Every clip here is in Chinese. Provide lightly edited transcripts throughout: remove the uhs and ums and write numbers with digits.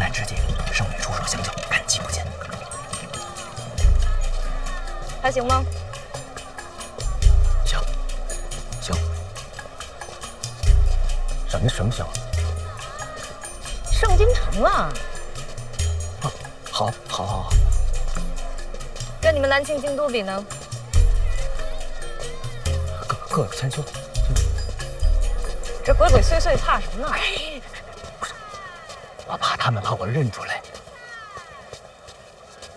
战之际，圣女出手相救，感激不尽。还行吗？行，行。什么行？上京城啊！啊，好。跟你们南庆京都比呢？各有千秋。这鬼鬼祟祟怕什么呢？哎，不是，我怕他们把我认出来。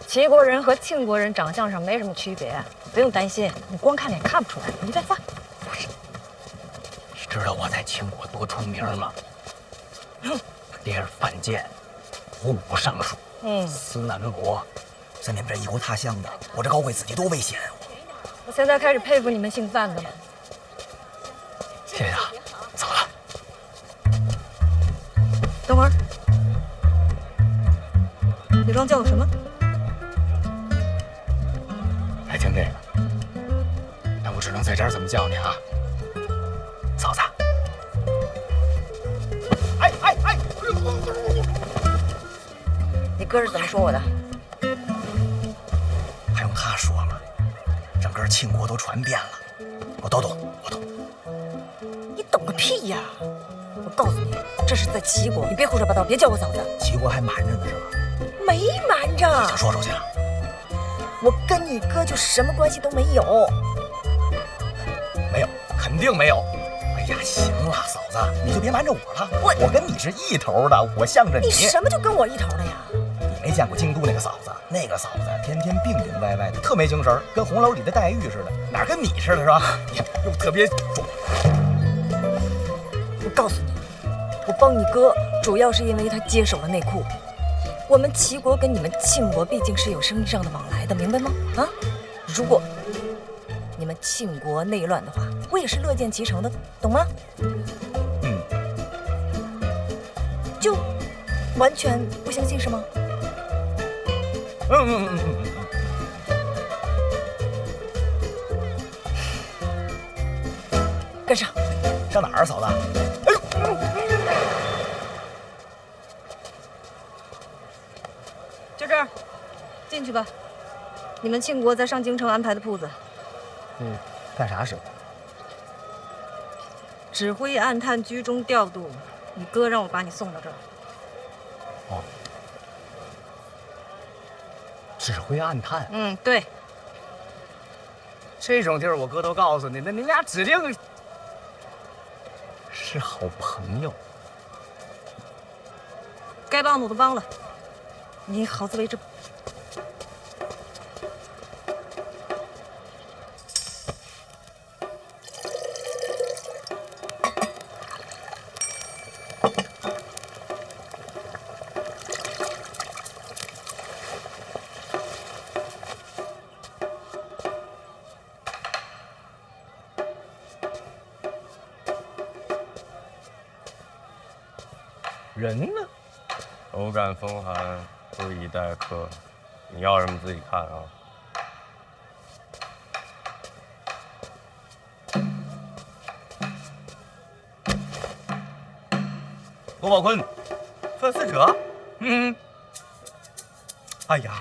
齐国人和庆国人长相上没什么区别，不用担心，你光看脸看不出来。你再发。不是，你知道我在秦国多出名吗？爹是范建，虎武尚书，司南伯，在你们这异国他乡的，我这高贵子弟多危险！我现在开始佩服你们姓范的了。谢谢啊，走了。等会儿，你刚叫我什么？还听这个？那我只能在这儿这么叫你啊，嫂子。哎！你哥是怎么说我的？还用他说吗？整个庆国都传遍了，我都懂。你懂个屁呀！我告诉你，这是在齐国，你别胡说八道，别叫我嫂子。齐国还瞒着呢是吧？没瞒着。已经说出去了。我跟你哥就什么关系都没有。没有，肯定没有。哎呀，行了，嫂子，你就别瞒着我了。我跟你是一头的，我向着你。你什么就跟我一头的呀？你没见过京都那个嫂子？那个嫂子天天病病歪歪的，特没精神，跟红楼里的黛玉似的，哪跟你似的，是吧？你又特别重。我告诉你，我帮你哥主要是因为他接手了内库。我们齐国跟你们庆国毕竟是有生意上的往来的，明白吗？啊，如果你们庆国内乱的话，我也是乐见其成的，懂吗？就完全不相信是吗？跟上。上哪儿，嫂子？哎呦！就这儿，进去吧。你们庆国在上京城安排的铺子。干啥使的？指挥暗探居中调度，你哥让我把你送到这儿。哦，指挥暗探。对。这种地儿我哥都告诉你，那你俩指定是好朋友。该帮的我都帮了，你好自为之。人呢？偶感风寒，不宜待客。你要什么自己看啊。罗宝坤，范思哲。哎呀，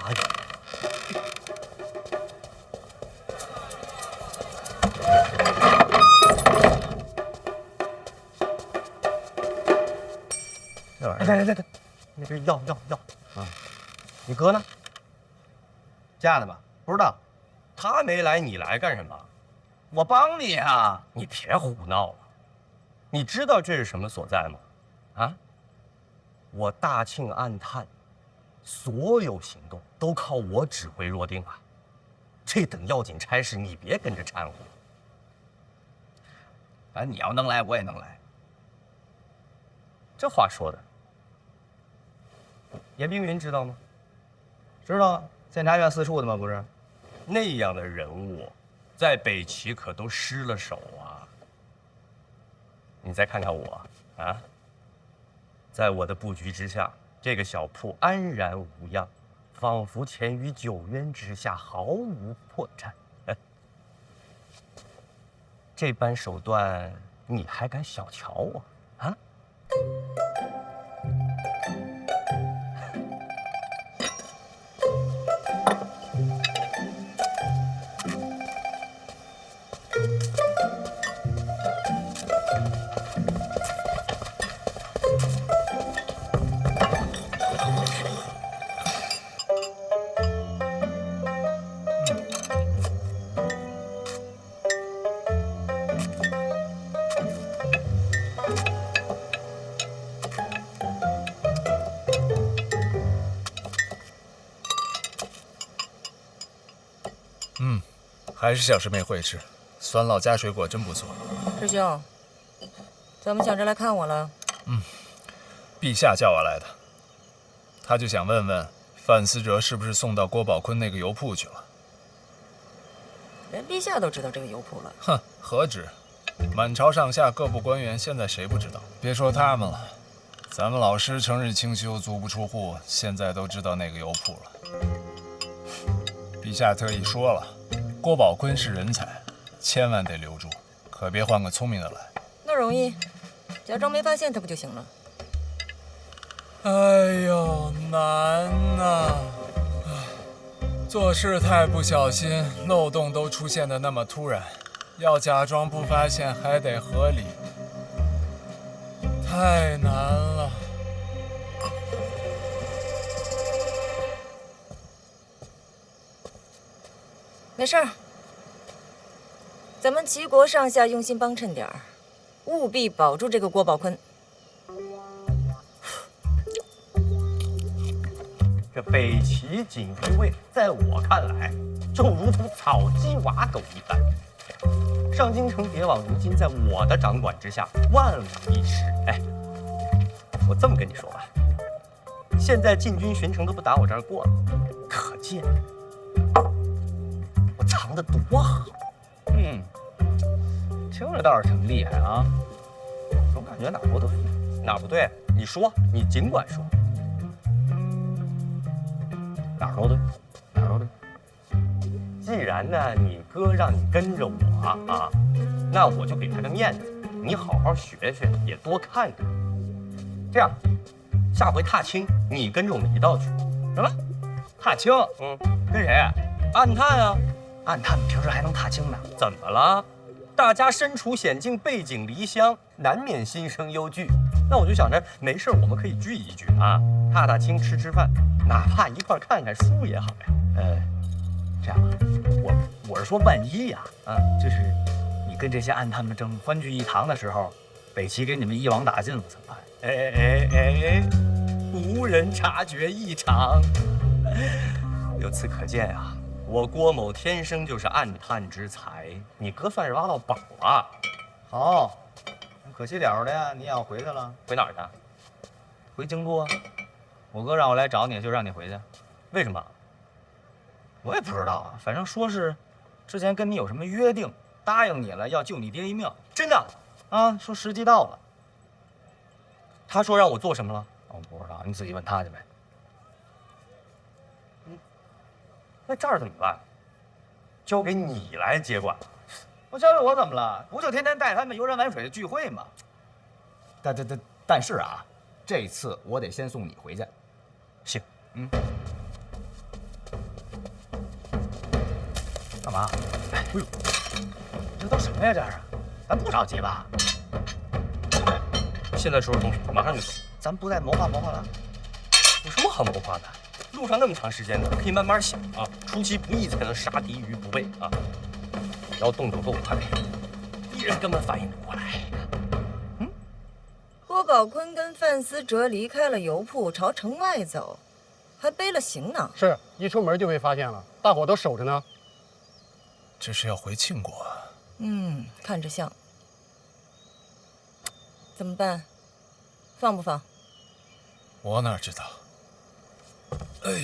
这玩意儿，来，那个要啊！你哥呢？嫁的吧？不知道，他没来，你来干什么？我帮你啊！你别胡闹了！你知道这是什么所在吗？啊！我大庆暗探，所有行动都靠我指挥若定啊！这等要紧差事，你别跟着掺和。反正你要能来，我也能来。这话说的，严冰云知道吗？知道啊，监察院四处的吗？不是，那样的人物，在北齐可都失了手啊！你再看看我啊，在我的布局之下，这个小铺安然无恙，仿佛潜于九渊之下，毫无破绽。这般手段，你还敢小瞧我啊？还是小师妹会吃，酸酪加水果真不错。师兄，怎么想着来看我了？陛下叫我来的，他就想问问范思哲是不是送到郭宝坤那个油铺去了。连陛下都知道这个油铺了。哼，何止，满朝上下各部官员，现在谁不知道？别说他们了，咱们老师成日清修，足不出户，现在都知道那个油铺了。陛下特意说了，郭宝坤是人才，千万得留住，可别换个聪明的来。那容易，假装没发现他不就行了？哎呦，难呐！做事太不小心，漏洞都出现的那么突然，要假装不发现还得合理，太难了。没事儿，咱们齐国上下用心帮衬点儿，务必保住这个郭宝坤。这北齐锦衣卫，在我看来，就如同草鸡瓦狗一般。上京城谍网如今在我的掌管之下，万无一失。哎，我这么跟你说吧，现在禁军巡城都不打我这儿过了，可见我藏得多好。听着倒是挺厉害啊，总感觉哪儿不对。哪儿不对？你说，你尽管说。哪儿都对，哪儿都对。既然呢，你哥让你跟着我啊，那我就给他个面子，你好好学学，也多看看。这样，下回踏青你跟着我们一道去。什么？踏青？跟谁？暗探啊？暗探平时还能踏青呢？怎么了？大家身处险境，背井离乡，难免心生忧惧。那我就想着，没事我们可以聚一聚啊，踏踏青，吃吃饭，哪怕一块看看书也好呀。这样吧，我是说，万一呀，就是你跟这些暗探们正欢聚一堂的时候，北齐给你们一网打尽了怎么办？无人察觉异常。由此可见呀，我郭某天生就是暗探之才，你哥算是挖到宝了。好，可惜了的呀，你也要回去了。回哪儿去？回京都啊。我哥让我来找你，就让你回去。为什么？我也不知道啊，反正说是之前跟你有什么约定，答应你了要救你爹一命。真的啊？说时机到了。他说让我做什么了？我不知道，你自己问他去呗。那这儿怎么办？交给你来接管。我交给我怎么了？不就天天带他们游山玩水的聚会吗？但是啊，这次我得先送你回去。行，干嘛？哎呦，这都什么呀？这是，咱不着急吧？现在收拾东西，马上就走。咱不再谋划谋划了？有什么好谋划的？路上那么长时间呢，可以慢慢想啊。出其不意才能杀敌于不备啊。要动作够快，敌人根本反应不过来。郭宝坤跟范思哲离开了油铺，朝城外走，还背了行囊。是一出门就被发现了，大伙都守着呢。这是要回庆国？看着像。怎么办？放不放？我哪知道？哎呦！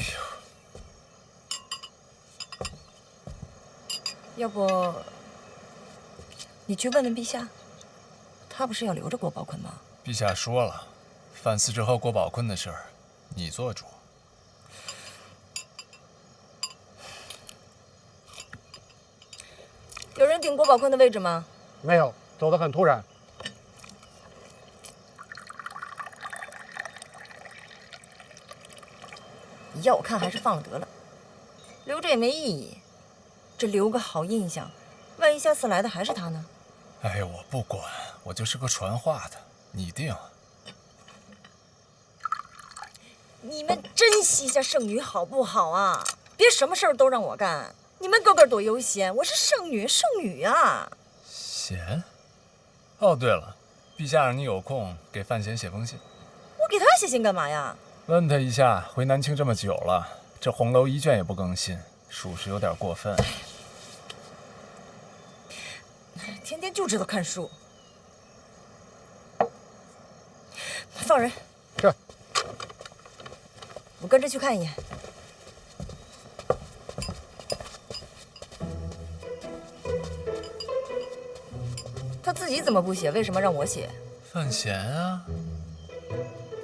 要不你去问问陛下，他不是要留着郭宝坤吗？陛下说了，范思哲和郭宝坤的事儿，你做主。有人顶郭宝坤的位置吗？没有，走得很突然。你要我看还是放了得了，留着也没意义。这留个好印象，万一下次来的还是他呢？哎呀，我不管，我就是个传话的，你定。你们珍惜一下圣女好不好啊？别什么事儿都让我干。你们个个多悠闲，我是圣女啊！贤？哦，对了，陛下让你有空给范闲写封信。我给他写信干嘛呀？问他一下，回南清这么久了，这红楼一卷也不更新，属实有点过分。就知道看书。放人。是。我跟着去看一眼。他自己怎么不写？为什么让我写？范闲啊，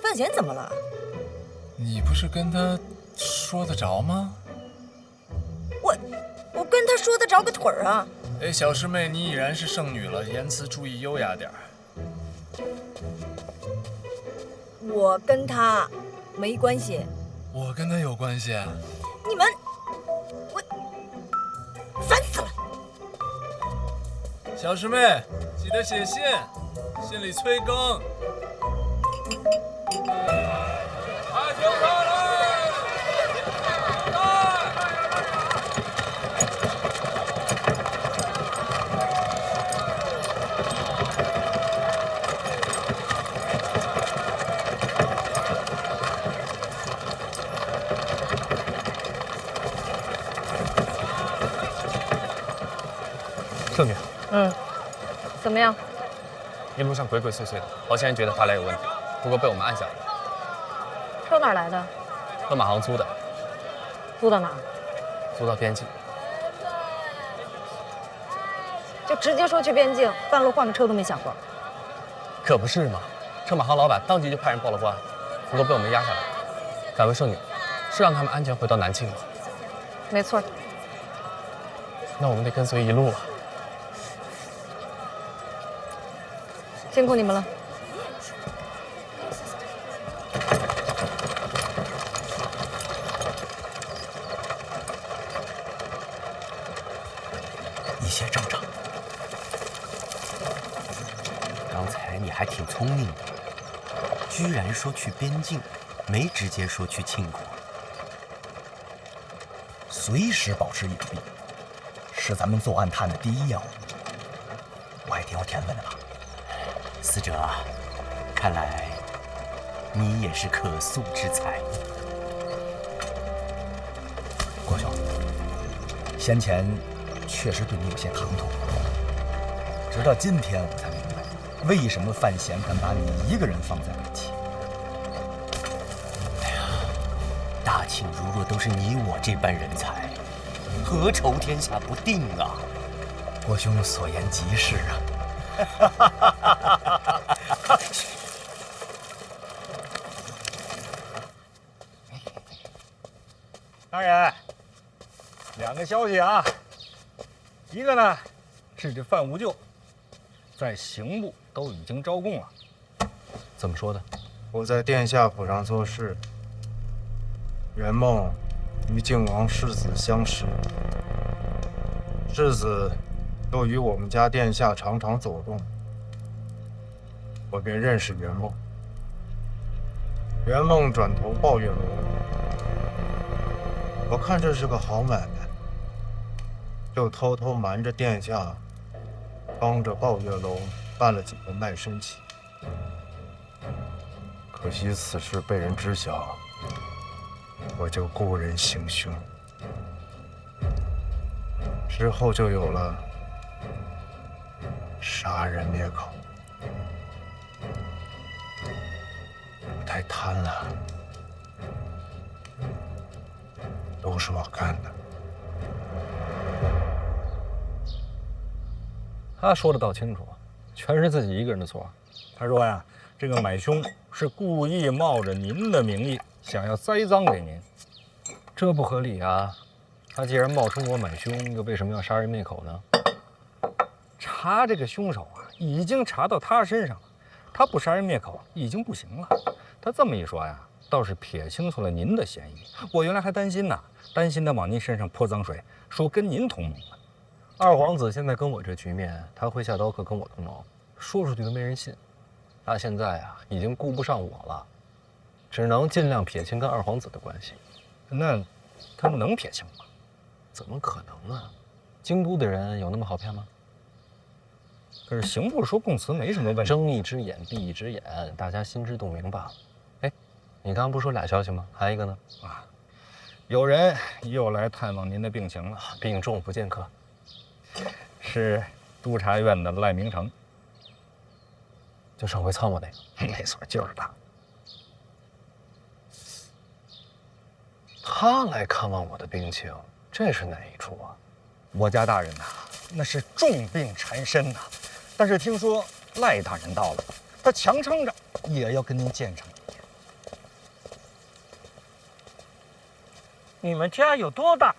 范闲怎么了？你不是跟他说得着吗？我跟他说得着个腿儿啊！哎，小师妹，你已然是剩女了，言辞注意优雅点儿。我跟他没关系。我跟他有关系啊。你们，我烦死了！小师妹，记得写信，信里催更。爱情到了。圣女，怎么样？一路上鬼鬼祟祟的，好像人觉得他俩有问题，不过被我们按下来了。车哪儿来的？和马航租的，租到哪儿？租到边境。就直接说去边境，半路换个车都没想过。可不是嘛，这马航老板当即就派人报了关，不过被我们压下来了。敢问圣女，是让他们安全回到南庆吗？没错。那我们得跟随一路啊。辛苦你们了。一切正常。刚才你还挺聪明的，居然说去边境，没直接说去庆国。随时保持隐蔽，是咱们做暗探的第一要务。我还挺有天分的吧？死者，看来你也是可塑之才。郭兄，先前确实对你有些唐突，直到今天我才明白，为什么范闲敢把你一个人放在北齐。大庆如若都是你我这般人才，何愁天下不定啊？郭兄所言极是啊。大人，2个消息啊。一个呢，是这范无咎，在刑部都已经招供了。怎么说的？我在殿下府上做事，圆梦与靖王世子相识，世子又与我们家殿下常常走动，我便认识圆梦。圆梦转投抱月楼，我看这是个好买卖，就偷偷瞒着殿下，帮着抱月楼办了几个卖身契。可惜此事被人知晓，我就故人行凶，之后就有了杀人灭口。我太贪了，都是我干的。他说的倒清楚，全是自己一个人的错。他说呀，这个买凶是故意冒着您的名义，想要栽赃给您。这不合理啊！他既然冒充我买凶，又为什么要杀人灭口呢？查这个凶手啊，已经查到他身上了，他不杀人灭口已经不行了。他这么一说呀，倒是撇清楚了您的嫌疑。我原来还担心呢，担心他往您身上泼脏水，说跟您同盟呢。二皇子现在跟我这局面，他会下刀客跟我同盟，说出去都没人信。他现在啊，已经顾不上我了，只能尽量撇清跟二皇子的关系。那他能撇清吗？怎么可能啊？京都的人有那么好骗吗？可是刑部说供词没什么问题。睁一只眼闭一只眼，大家心知肚明吧？哎，你刚刚不是说俩消息吗？还一个呢？啊，有人又来探望您的病情了。病重不见客。是督察院的赖明成，就上回参我那个。没错，就是他。他来看望我的病情，这是哪一处啊？我家大人呐，那是重病缠身呐。但是听说赖大人到了，他强撑着也要跟您见上一面。你们家有多大？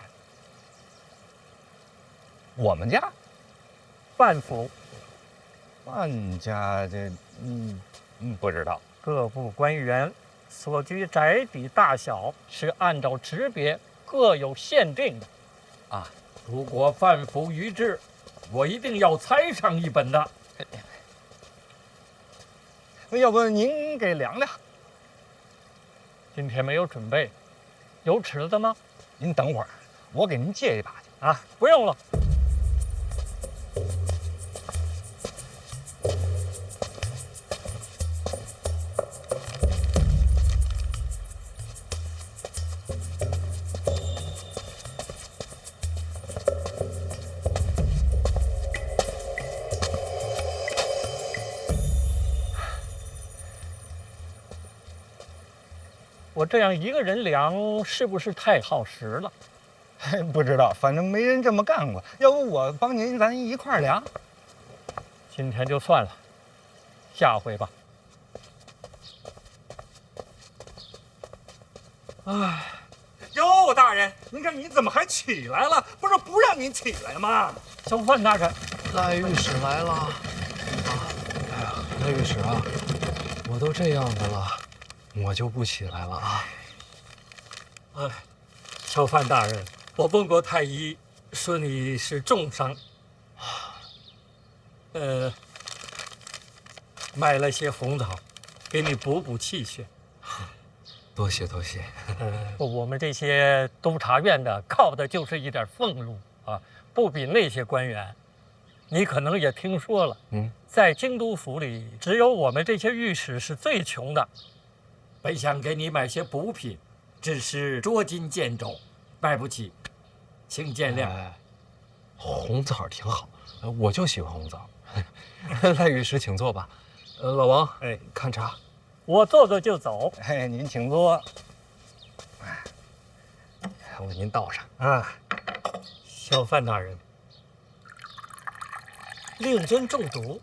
我们家，范府，范家这，不知道。各部官员所居宅邸大小是按照职别各有限定的。啊，如果范府于志，我一定要猜上一本的。那要不您给量量？今天没有准备，有尺子吗？您等会儿，我给您借一把去。啊，不用了。我这样一个人量，是不是太耗时了？不知道，反正没人这么干过。要不我帮您，咱一块儿量。今天就算了，下回吧。哎，哟，大人，您看你怎么还起来了？不是不让您起来吗？小范大人，赖御史来了。哎呀，赖御史啊，我都这样的了，我就不起来了啊。哎，小范大人，我问过太医，说你是重伤，买了些红枣，给你补补气血。多谢多谢。我们这些督察院的靠的就是一点俸禄啊，不比那些官员。你可能也听说了，在京都府里，只有我们这些御史是最穷的。本想给你买些补品，只是捉襟见肘，买不起，请见谅。红枣挺好，我就喜欢红枣。赖御史，请坐吧。老王，看茶。我坐坐就走。您请坐。我给您倒上啊。小范大人，令尊中毒，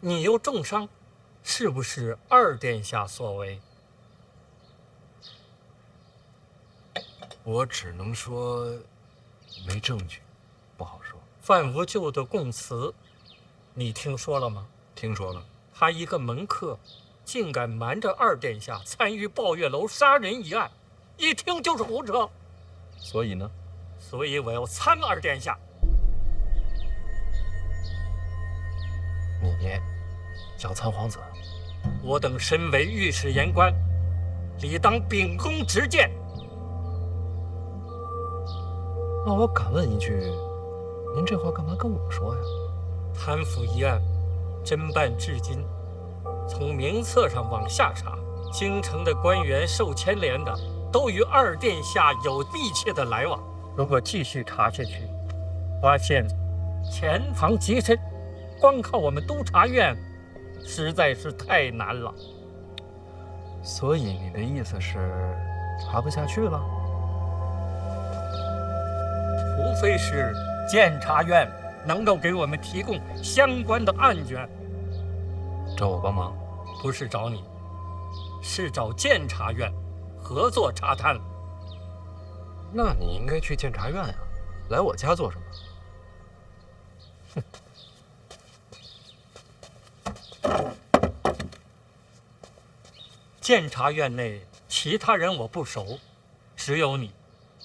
你又重伤，是不是二殿下所为？我只能说没证据，不好说。范无咎的供词，你听说了吗？听说了。他一个门客，竟敢瞒着二殿下参与抱月楼杀人一案，一听就是胡扯。所以呢？所以我要参二殿下。你要参皇子？我等身为御史言官，理当秉公执谏。那我敢问一句，您这话干嘛跟我说呀？贪腐一案侦办至今，从名册上往下查，京城的官员受牵连的都与二殿下有密切的来往。如果继续查下去，发现潜藏极深，光靠我们督察院实在是太难了。所以你的意思是查不下去了？除非是监察院能够给我们提供相关的案卷。找我帮忙？不是找你，是找监察院合作查探。那你应该去监察院呀，来我家做什么？监察院内其他人我不熟，只有你，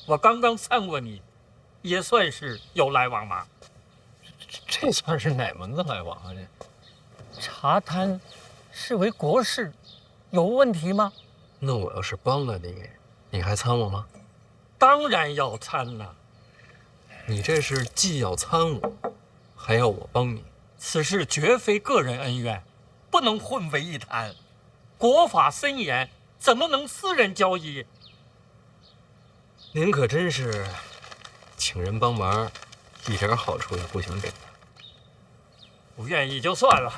我刚刚参过你，也算是有来往吧。这算是哪门子来往啊？这查贪是为国事，有问题吗？那我要是帮了你，你还参我吗？当然要参了。你这是既要参我，还要我帮你。此事绝非个人恩怨，不能混为一谈。国法森严，怎么能私人交易？您可真是请人帮忙，一点好处也不想给。不愿意就算了。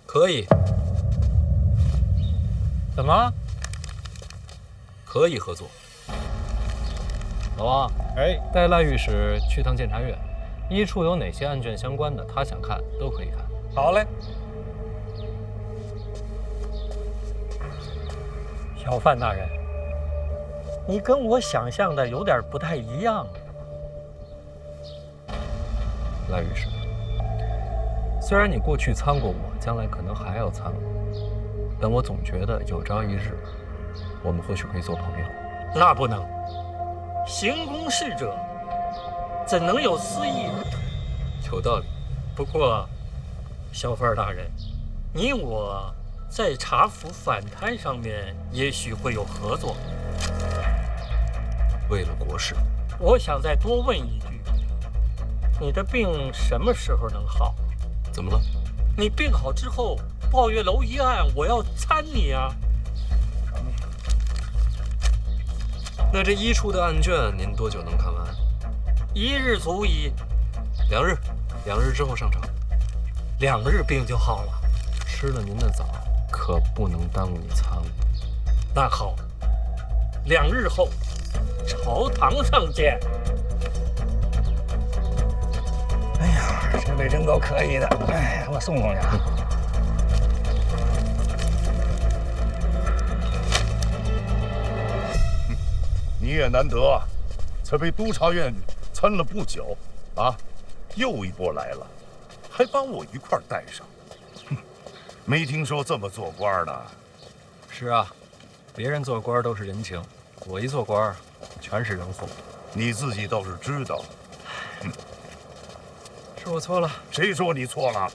可以。怎么？可以合作。老王，哎，带赖御史去趟监察院，一处有哪些案卷相关的，他想看都可以看。好嘞。小范大人，你跟我想象的有点不太一样。赖御史，虽然你过去参过我，将来可能还要参我，但我总觉得有朝一日，我们或许可以做朋友。那不能，行公事者怎能有私意？有道理。不过，小范大人，你我在查府反贪上面也许会有合作。为了国事，我想再多问一句，你的病什么时候能好？怎么了？你病好之后，抱月楼一案，我要参你啊！那这一处的案卷，您多久能看完1日足矣。 2日，2日之后上朝。 2日病就好了。吃了您的枣，可不能耽误你参悟。那好，2日后，朝堂上见。哎呀，这位真够可以的。哎，我送送你啊。你也难得啊，才被督察院参了不久，啊，又一波来了，还帮我一块带上。哼，没听说这么做官的。是啊，别人做官都是人情，我一做官全是人祸。你自己倒是知道。是我错了。谁说你错了？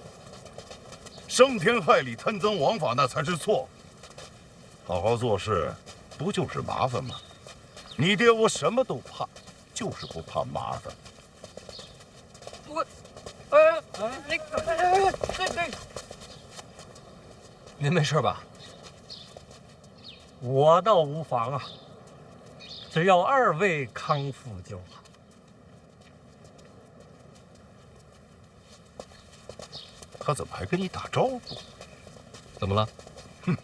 伤天害理、贪赃枉法那才是错。好好做事，不就是麻烦吗？你爹我什么都怕，就是不怕麻烦。我，那个，您没事吧？我倒无妨啊，只要2位康复就好。他怎么还跟你打招呼？怎么了？哼，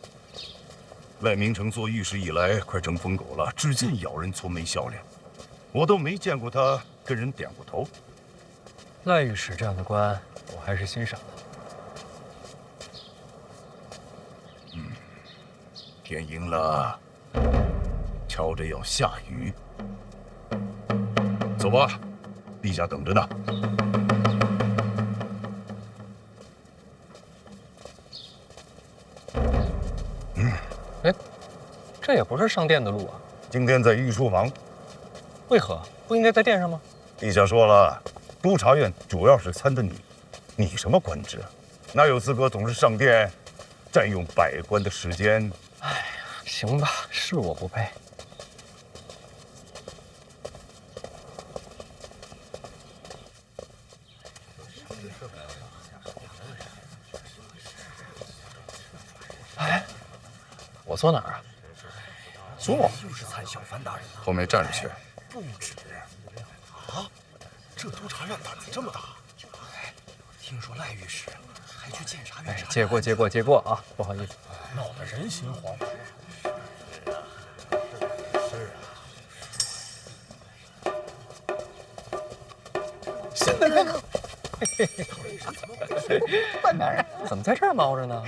赖明成做御史以来，快成疯狗了，至今咬人从没笑脸。我都没见过他跟人点过头。赖御史这样的官，我还是欣赏的。天阴了，瞧着要下雨。走吧，地下等着呢。哎，这也不是上殿的路啊。今天在御书房。为何不应该在殿上吗？陛下说了，督察院主要是参的你，你什么官职啊？哪有资格总是上殿，占用百官的时间？哎呀，行吧，是我不配。哎，我坐哪儿啊？坐。就是参小范大人后面站着去。不止啊！这督察院胆子这么大。听说赖御史还去监察院查。借过啊！不好意思，闹得人心惶惶。现在看，范大人怎么在这儿猫着呢？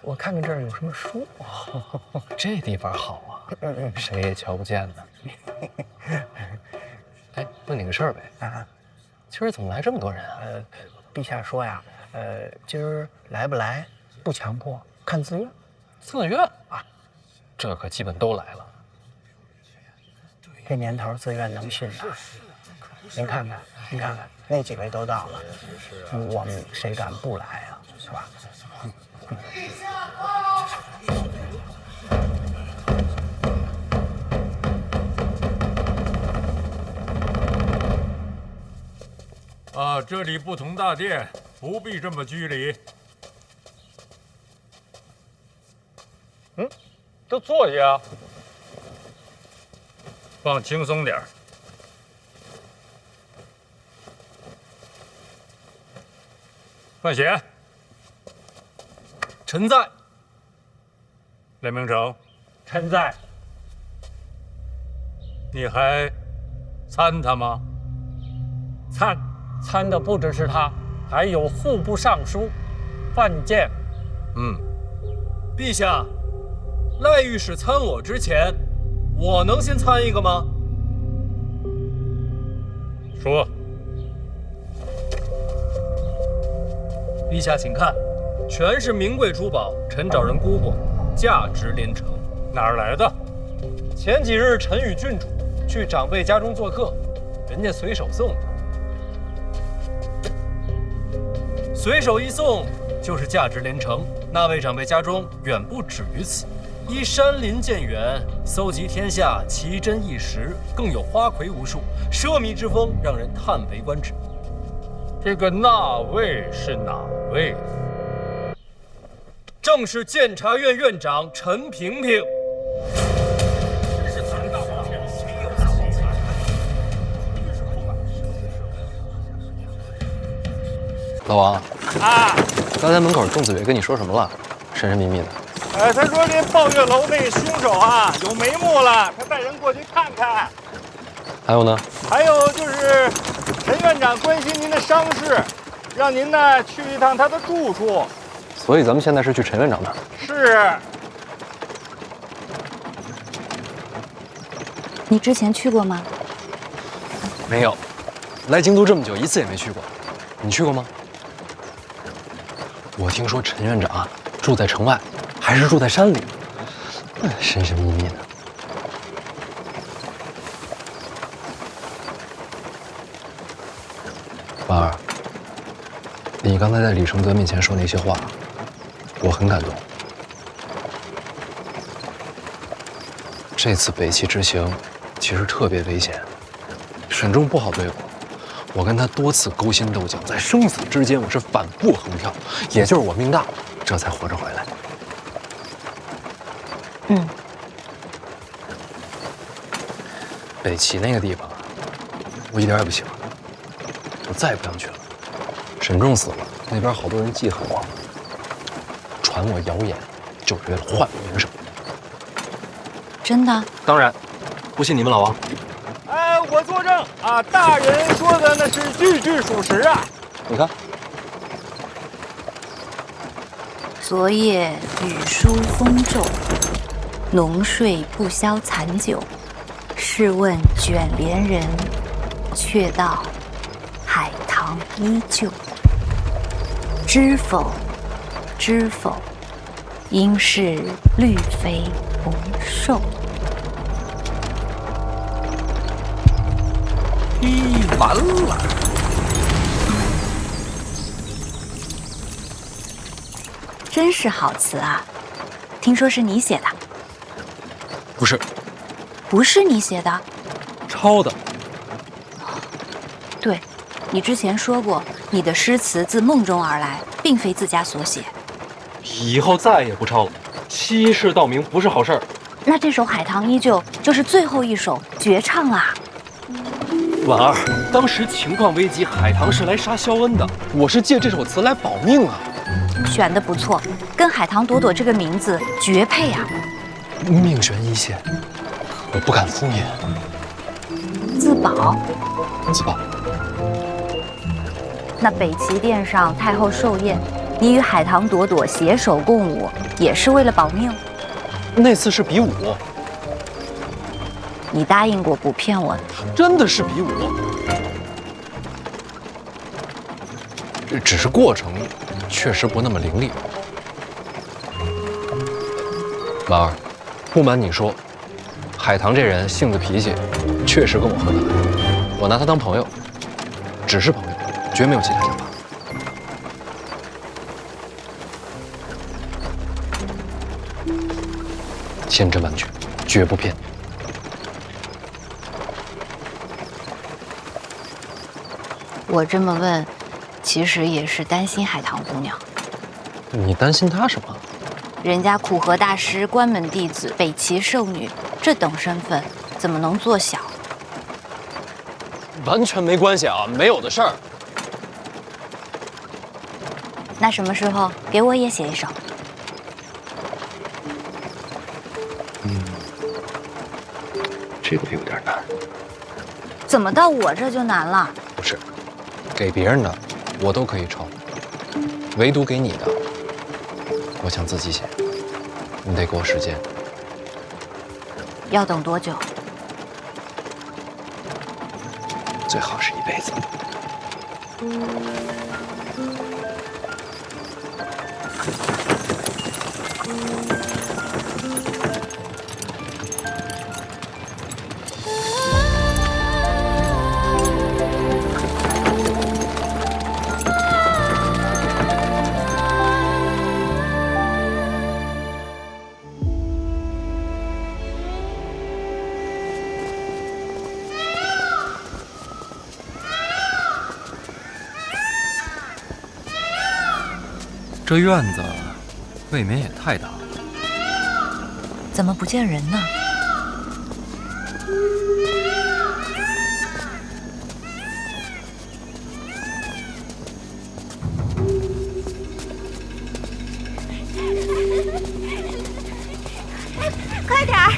我看看这儿有什么书。这地方好啊，谁也瞧不见呢。哎，问你个事儿呗。今儿怎么来这么多人啊？陛下说呀，今儿来不来不强迫，看自愿。自愿啊，这可基本都来了。这年头自愿能信的。您看看，那几位都到了，我们谁敢不来啊？是吧？啊，这里不同大殿，不必这么拘礼。都坐下。放轻松点儿。范闲，臣在。雷明成，臣在。你还参他吗？参的不只是他，还有户部尚书范建。陛下，赖御史参我之前，我能先参一个吗？说。陛下，请看，全是名贵珠宝，臣找人估过，价值连城。哪儿来的？前几日臣与郡主去长辈家中做客，人家随手送的。随手一送，就是价值连城。那位长辈家中远不止于此，依山林见远，搜集天下奇珍异石，更有花魁无数，奢靡之风让人叹为观止。这个那位是哪位？正是监察院院长陈萍萍。老王啊，刚才门口仲子伟跟你说什么了？神神秘秘的。他说这抱月楼那凶手啊有眉目了，他带人过去看看。还有呢？还有就是陈院长关心您的伤势，让您呢去一趟他的住处。所以咱们现在是去陈院长那儿。是。你之前去过吗？没有，来京都这么久，一次也没去过。你去过吗？我听说陈院长啊住在城外，还是住在山里，神神秘秘的。婉儿，你刚才在李承泽面前说那些话，我很感动。这次北齐之行其实特别危险，沈仲不好对付。我跟他多次勾心斗角，在生死之间，我是反复横跳，也就是我命大，这才活着回来。北齐那个地方，我一点也不喜欢，我再也不想去了。沈仲死了，那边好多人记恨我，传我谣言，就是为了坏我名声。真的？当然，不信你问老王。我作证啊！大人说的那是句句属实啊！你看，昨夜雨疏风骤，浓睡不消残酒。试问卷帘人，却道海棠依旧。知否？知否？应是绿肥红瘦。完了！真是好词啊！听说是你写的？不是，不是你写的，抄的。对，你之前说过，你的诗词自梦中而来，并非自家所写。以后再也不抄了，欺世盗名不是好事儿。那这首《海棠依旧》就是最后一首绝唱啦。婉儿，当时情况危急，海棠是来杀萧恩的，我是借这首词来保命啊。选的不错，跟海棠朵朵这个名字绝配啊。命悬一线，我不敢敷衍。自保？自保。那北齐殿上太后寿宴，你与海棠朵朵携手共舞，也是为了保命？那次是比武。你答应过不骗我的。真的是比武，只是过程确实不那么伶俐。婉儿，不瞒你说，海棠这人性子脾气确实跟我合得来，我拿他当朋友，只是朋友，绝没有其他想法。千真万确，绝不骗你。我这么问，其实也是担心海棠姑娘。你担心她什么？人家苦荷大师关门弟子，北齐寿女，这等身份，怎么能做小？完全没关系啊，没有的事儿。那什么时候给我也写一首？这个有点难。怎么到我这就难了？不是，给别人的我都可以抄，唯独给你的，我想自己写。你得给我时间。要等多久？最好是一辈子。这院子未免也太大了。怎么不见人呢？快点儿！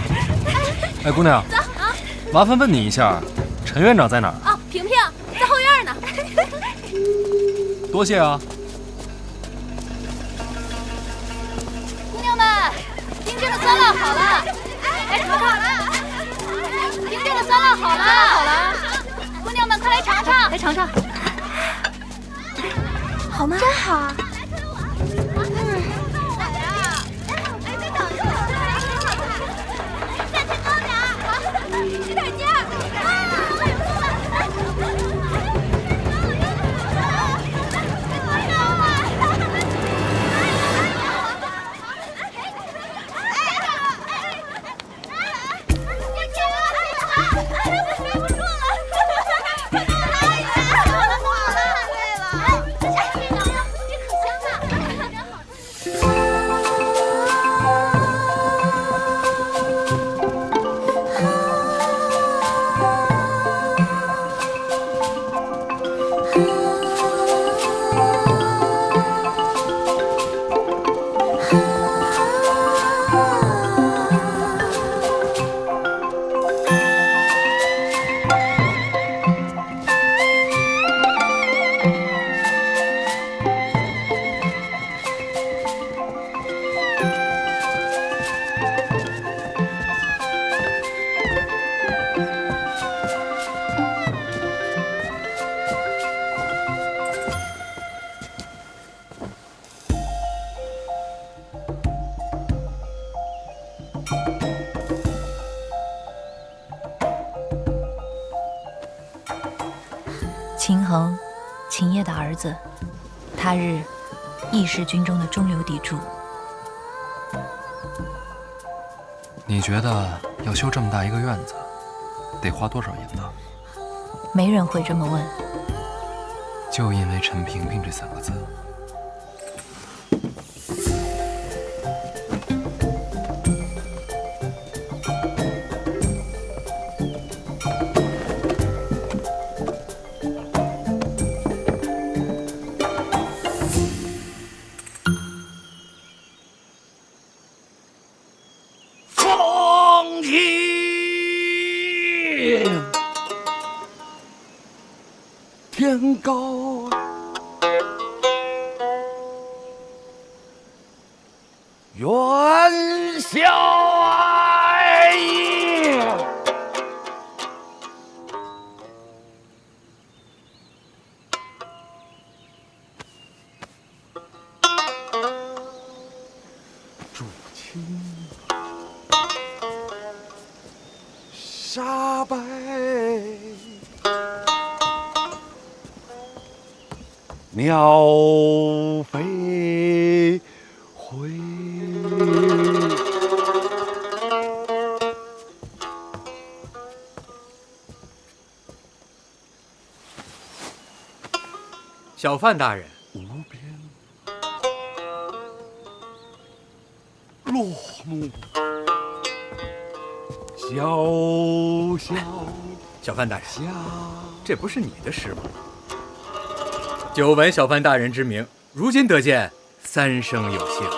哎，姑娘，走啊！麻烦问你一下，陈院长在哪儿？哦，萍萍在后院呢。多谢啊。姑娘们，平静的酸辣好了，来尝尝。平静的酸辣好了，好了。姑娘们，快来尝尝，来尝尝。好吗？真好啊。秦衡，秦业的儿子，他日义士军中的中流砥柱。你觉得要修这么大一个院子，得花多少银呢？没人会这么问。就因为陈萍萍这3个字。天高，元宵哎！竹青沙白。鸟飞回，小范大人，无边落幕，小范大人，这不是你的诗吗？久闻小范大人之名，如今得见，三生有幸。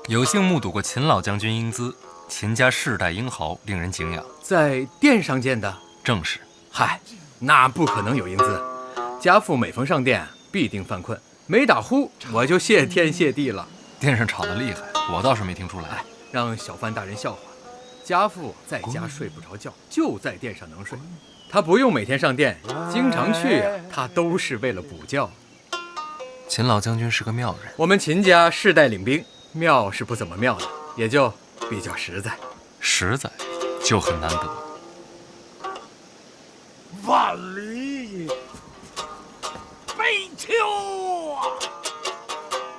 有幸目睹过秦老将军英姿，秦家世代英豪，令人敬仰。在殿上见的？正是。嗨，那不可能有英姿。家父每逢上殿，必定犯困，没打呼，我就谢天谢地了。殿上吵得厉害，我倒是没听出来。让小范大人笑话。家父在家睡不着觉，就在殿上能睡。他不用每天上殿，经常去呀，他都是为了补觉。秦老将军是个妙人。我们秦家世代领兵，妙是不怎么妙的，也就比较实在。实在就很难得。万里悲秋啊，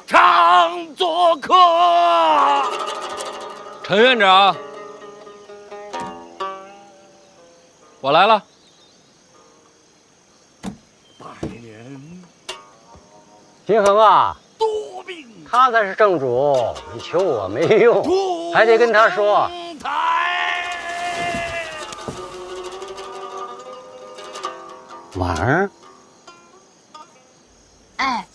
常作客。陈院长，我来了。平衡啊，他才是正主，你求我没用，还得跟他说。婉儿，哎，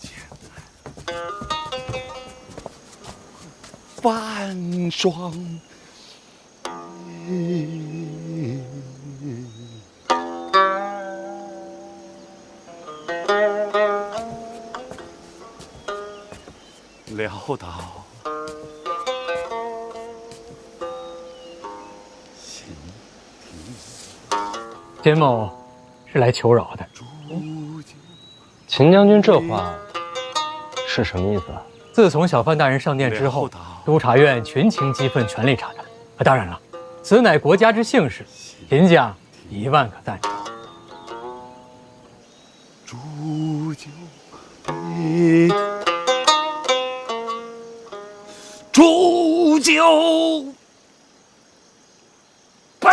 半霜。潦倒，秦某是来求饶的。秦将军这话是什么意思啊？自从小范大人上殿之后，督察院群情激愤，全力查查。当然了，此乃国家之幸事，秦家1万可赞成。煮酒杯，煮酒杯。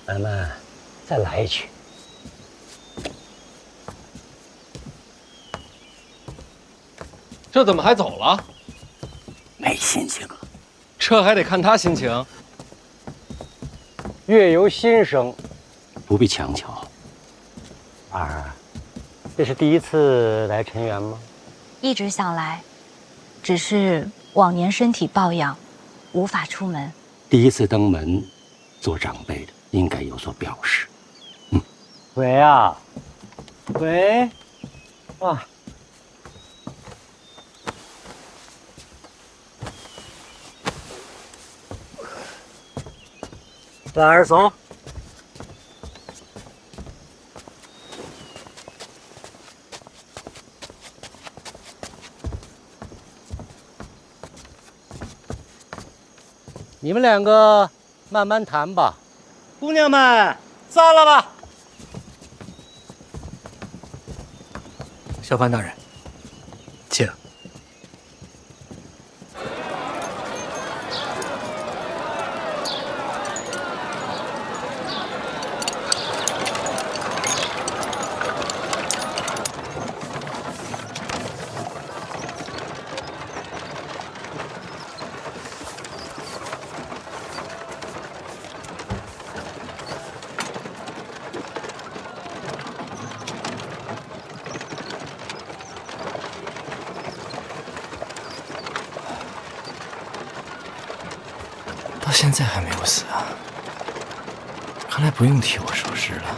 咱们再来一曲。这怎么还走了？没心情了。这还得看他心情。月由心生，不必强求。儿，这是第一次来陈园吗？一直想来，只是往年身体抱恙，无法出门。第一次登门，做长辈的应该有所表示。喂啊，喂，啊。婉儿走。你们两个慢慢谈吧。姑娘们，散了吧。小范大人，请。到现在还没有死啊！看来不用替我收尸了。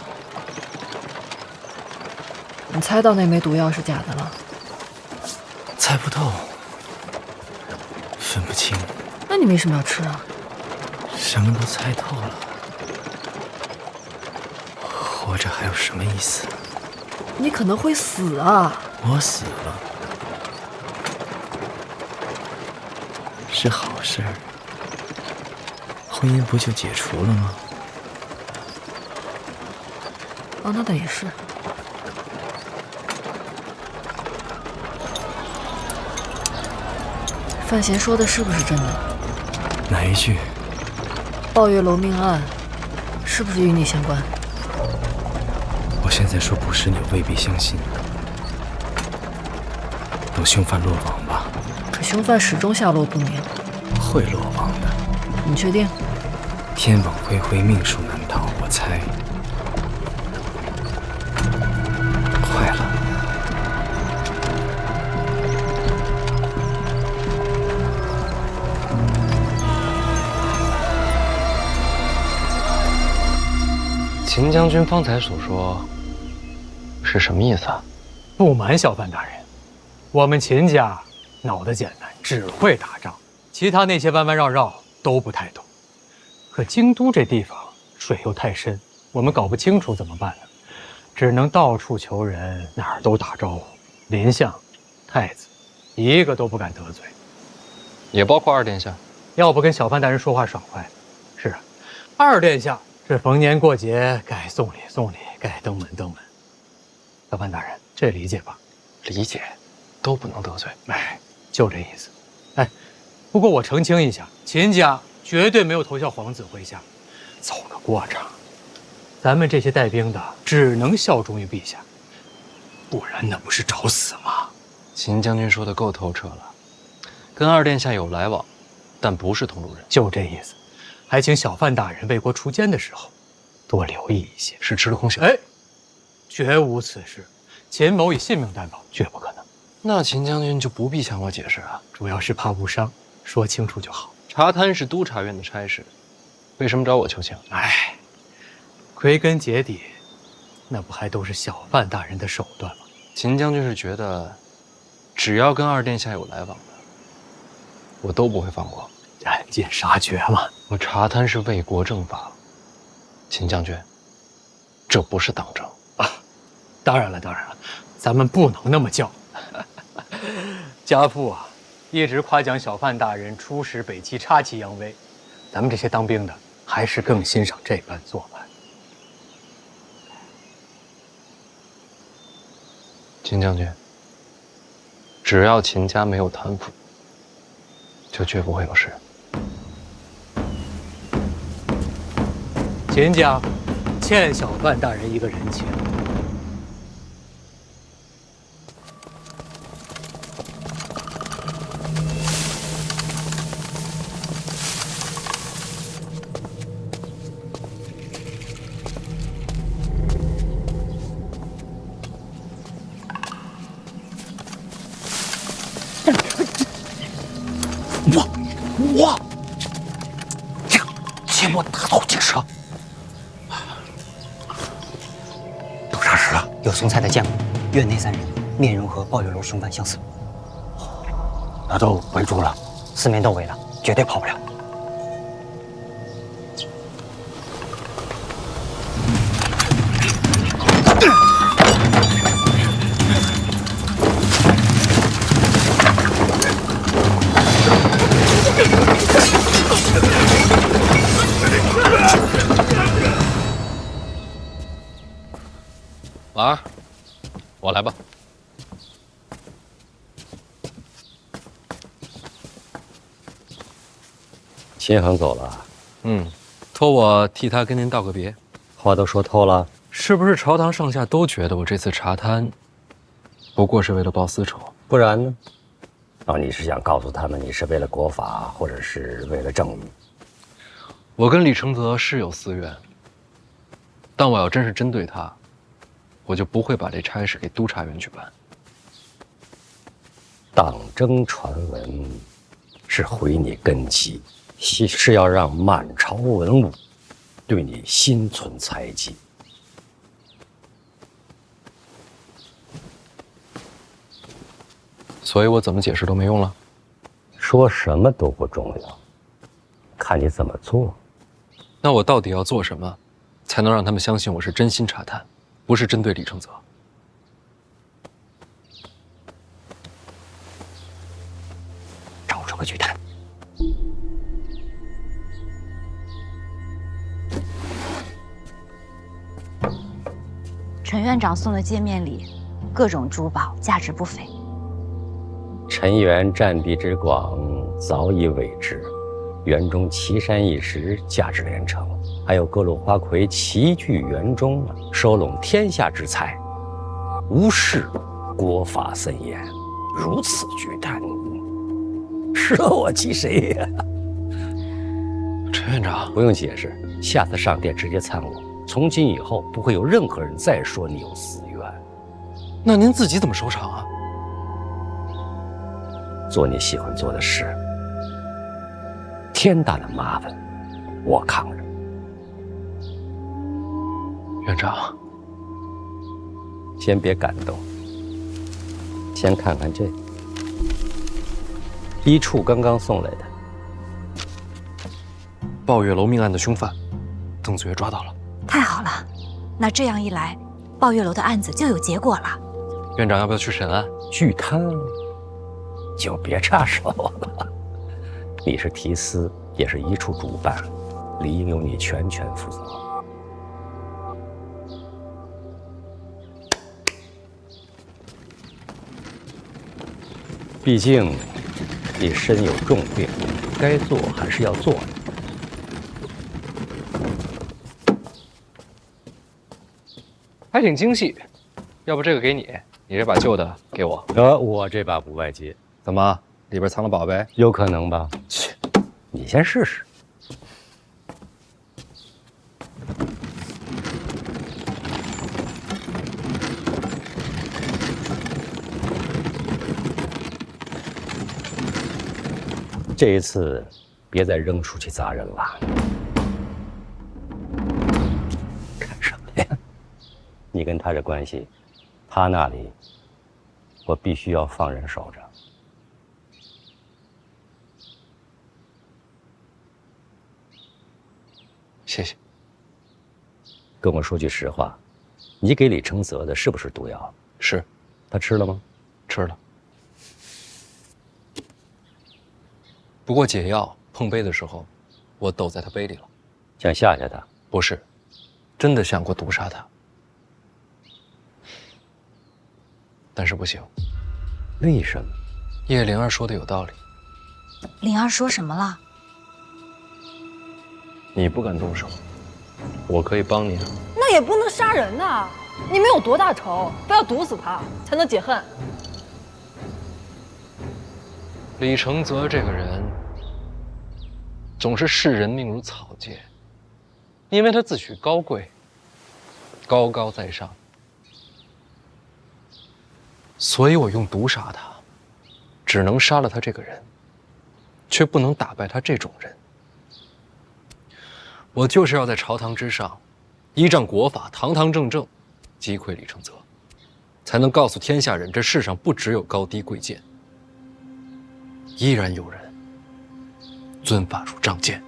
你猜到那枚毒药是假的了？猜不透，分不清。那你为什么要吃啊？什么都猜透了，活着还有什么意思？你可能会死啊！我死了是好事儿。婚姻不就解除了吗？哦，那倒也是。范闲说的是不是真的？哪一句？抱月楼命案是不是与你相关？现在说不是你，未必相信。等凶犯落网吧。可凶犯始终下落不明。会落网的。你确定？天网恢恢，命数难逃，我猜。坏了。秦将军方才所说是什么意思啊？不瞒小范大人，我们秦家脑子简单，只会打仗，其他那些弯弯绕绕都不太懂。可京都这地方水又太深，我们搞不清楚怎么办呢？只能到处求人，哪儿都打招呼。林相、太子，一个都不敢得罪。也包括二殿下。要不跟小范大人说话爽快？是啊，二殿下。这逢年过节该送礼送礼，该登门登门。小范大人，这理解吧？理解，都不能得罪。哎，就这意思。哎，不过我澄清一下，秦家绝对没有投效皇子麾下，走个过场。咱们这些带兵的只能效忠于陛下，不然那不是找死吗？秦将军说的够透彻了，跟二殿下有来往，但不是同路人。就这意思。还请小范大人为国除奸的时候，多留意一些。是吃了空饷？哎，绝无此事。秦某以性命担保，绝不可能。那秦将军就不必向我解释啊，主要是怕误伤，说清楚就好。查贪是督察院的差事，为什么找我求情？哎，归根结底，那不还都是小范大人的手段吗？秦将军是觉得，只要跟二殿下有来往的，我都不会放过。斩尽杀绝嘛！我查贪是为国正法，秦将军，这不是党争啊！当然了，当然了，咱们不能那么叫。家父啊，一直夸奖小范大人出使北齐，插旗扬威。咱们这些当兵的，还是更欣赏这般做派。秦将军，只要秦家没有贪腐，就绝不会有事。秦家欠小范大人一个人情。我，切莫大头惊蛇。都啥事了？有送菜的见过，院内3人，面容和抱月楼凶犯相似。那都围住了，4面都围了，绝对跑不了。婉儿，我来吧。秦恒走了，托我替他跟您道个别。话都说透了，是不是朝堂上下都觉得我这次查贪，不过是为了报私仇？不然呢？你是想告诉他们你是为了国法，或者是为了正义？我跟李承泽是有私怨，但我要真是针对他，我就不会把这差事给督察院去办。党争传闻是毁你根基，是要让满朝文武对你心存猜忌。所以我怎么解释都没用了。说什么都不重要，看你怎么做。那我到底要做什么，才能让他们相信我是真心查探，不是针对李承泽？找出个巨探。陈院长送的见面礼，各种珠宝，价值不菲。陈元占地之广，早已委之。园中奇山异石，价值连城，还有各路花魁齐聚园中，收拢天下之财。无事国法森严，如此巨贪，舍我其谁呀？陈院长，不用解释，下次上殿直接参我。从今以后，不会有任何人再说你有私怨。那您自己怎么收场啊？做你喜欢做的事，天大的麻烦，我扛着。院长，先别感动，先看看这一处刚刚送来的抱月楼命案的凶犯，曾子月抓到了。太好了，那这样一来，抱月楼的案子就有结果了。院长要不要去审案？巨贪就别插手了。你是提司，也是一处主办，理应由你全权负责。毕竟你身有重病，该做还是要做的。还挺精细，要不这个给你，你这把旧的给我。我这把不外接。怎么？里边藏了宝贝？有可能吧？切，你先试试。这一次，别再扔出去砸人了。看什么呀？你跟他这关系，他那里，我必须要放人守着。谢谢。跟我说句实话，你给李承泽的是不是毒药？是。他吃了吗？吃了。不过解药碰杯的时候，我抖在他杯里了。想吓吓他？不是，真的想过毒杀他，但是不行。为什么？叶灵儿说的有道理。灵儿说什么了？你不敢动手，我可以帮你啊。那也不能杀人呐！你们有多大仇，非要毒死他才能解恨？李承泽这个人，总是视人命如草芥，因为他自诩高贵，高高在上，所以我用毒杀他，只能杀了他这个人，却不能打败他这种人。我就是要在朝堂之上，依仗国法，堂堂正正击溃李承泽，才能告诉天下人，这世上不只有高低贵贱，依然有人尊法如仗剑。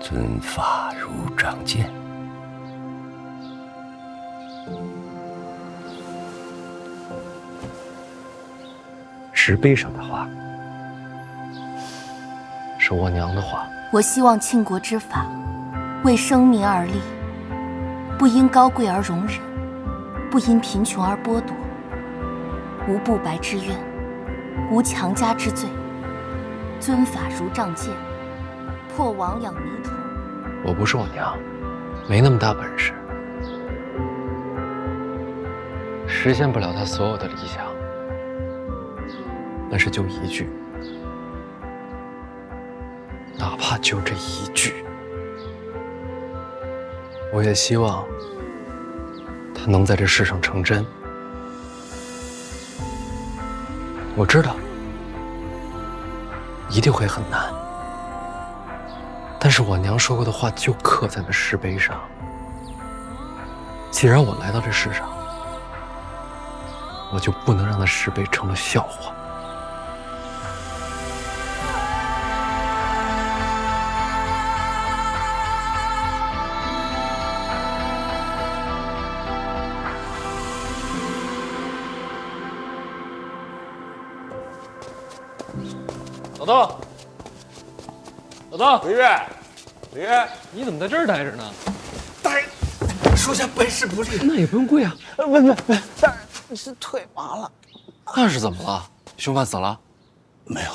尊法如仗剑。石碑上的话，是我娘的话。我希望庆国之法，为生民而立，不因高贵而容忍，不因贫穷而剥夺，无不白之冤，无强加之罪，尊法如仗剑，破亡养弥陀。我不是我娘，没那么大本事，实现不了她所有的理想，但是就一句，哪怕就这一句，我也希望她能在这世上成真。我知道一定会很难，但是我娘说过的话就刻在那石碑上。既然我来到这世上，我就不能让那石碑成了笑话。老邓，老邓，李月，李月，你怎么在这儿待着呢？大人，属下本事不利。那也不用跪啊。不，大人是腿麻了。那是怎么了？凶犯死了？没有。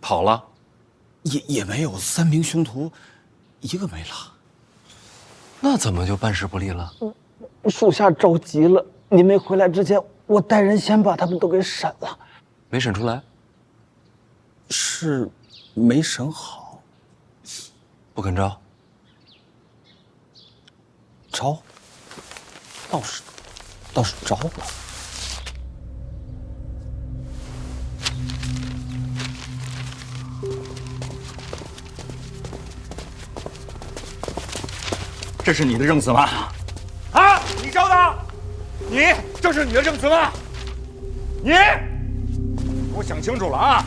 跑了？也没有。3名凶徒，一个没了。那怎么就办事不力了？属下着急了，您没回来之前，我带人先把他们都给审了。没审出来？是没审好。不肯招？招？倒是招了。这是你的证词吗？啊，你招的？你这是你的证词吗？你，给我想清楚了啊！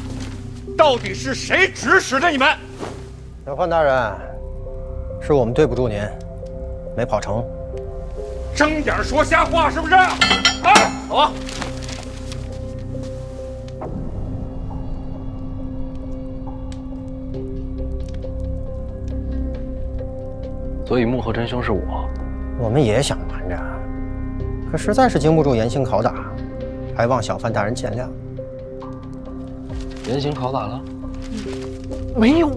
到底是谁指使的你们？小范大人，是我们对不住您，没跑成。睁眼说瞎话是不是？啊，走啊！所以幕后真凶是我。我们也想瞒着，可实在是经不住严刑拷打，还望小范大人见谅。严刑拷打了？没有，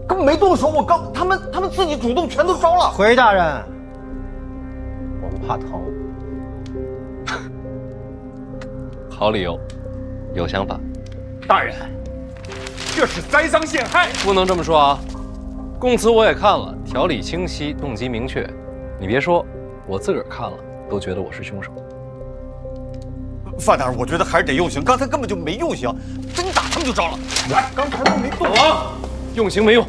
根本没动手。我刚他们自己主动全都招了。回大人，我们怕疼。好理由，有想法。大人，这是栽赃陷害。不能这么说啊！供词我也看了，条理清晰，动机明确。你别说，我自个儿看了都觉得我是凶手。范大人，我觉得还是得用刑，刚才根本就没用刑，真打他们就招了。刚才都没动啊，用刑没用。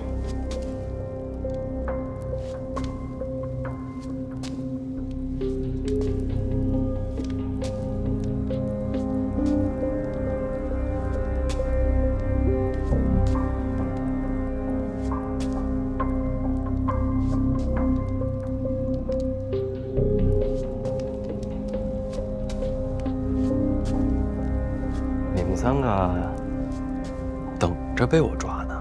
3个等着被我抓呢。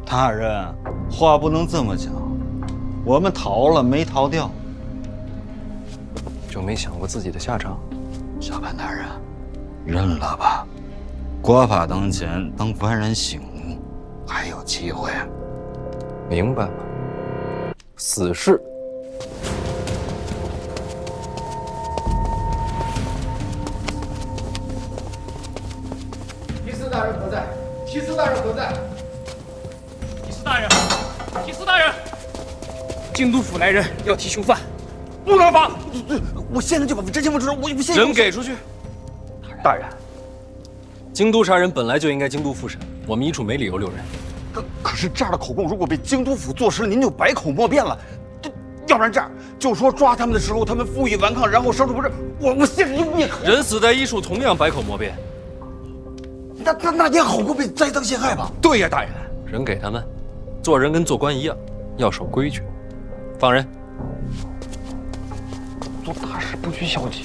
大人，话不能这么讲，我们逃了没逃掉，就没想过自己的下场。小潘大人，认了吧，国法当前，等官人醒悟，还有机会。明白了，死士。提司大人何在？提司大人何在？提司大人，提司大人，京都府来人要提凶犯，不能放！我现在就把真相知道，我现在人给出去。大人，京都杀人本来就应该京都复审，我们一处没理由留人。可是这样的口供，如果被京都府坐实，您就百口莫辩了。要不然这样，就说抓他们的时候，他们负隅顽抗，然后烧出不是我现在就灭口。人死在一处，同样百口莫辩。那也好过被栽赃陷害吧？对呀，大人。人给他们，做人跟做官一样，要守规矩。放人。做大事不拘小节。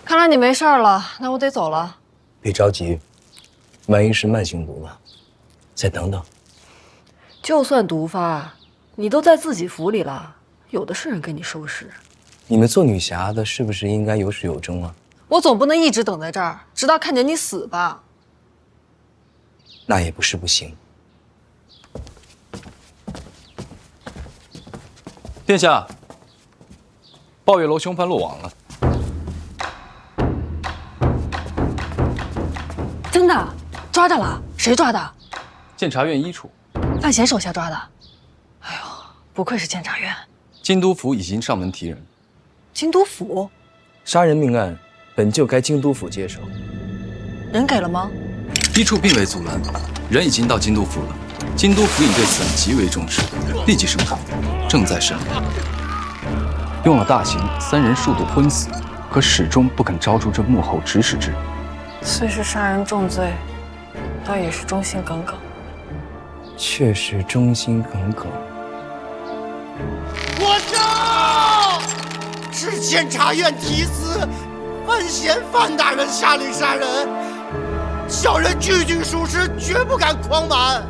看来你没事了，那我得走了。别着急，万一是慢性毒呢？再等等。就算毒发，你都在自己府里了，有的是人给你收尸。你们做女侠的，是不是应该有始有终啊？我总不能一直等在这儿，直到看见你死吧？那也不是不行。殿下，抱月楼凶犯落网了。真的？抓着了？谁抓的？监察院一处。范闲手下抓的。哎呦，不愧是监察院。京都府已经上门提人。京都府？杀人命案本就该京都府接手。人给了吗？一处并未阻拦，人已经到京都府了。京都府尹对此案极为重视，立即升堂，正在审理。用了大刑，3人数度昏死，可始终不肯招出这幕后指使之人。虽是杀人重罪，倒也是忠心耿耿。确实忠心耿耿。我上！是监察院提司范闲范大人下令杀人，小人句句属实，绝不敢诓瞒。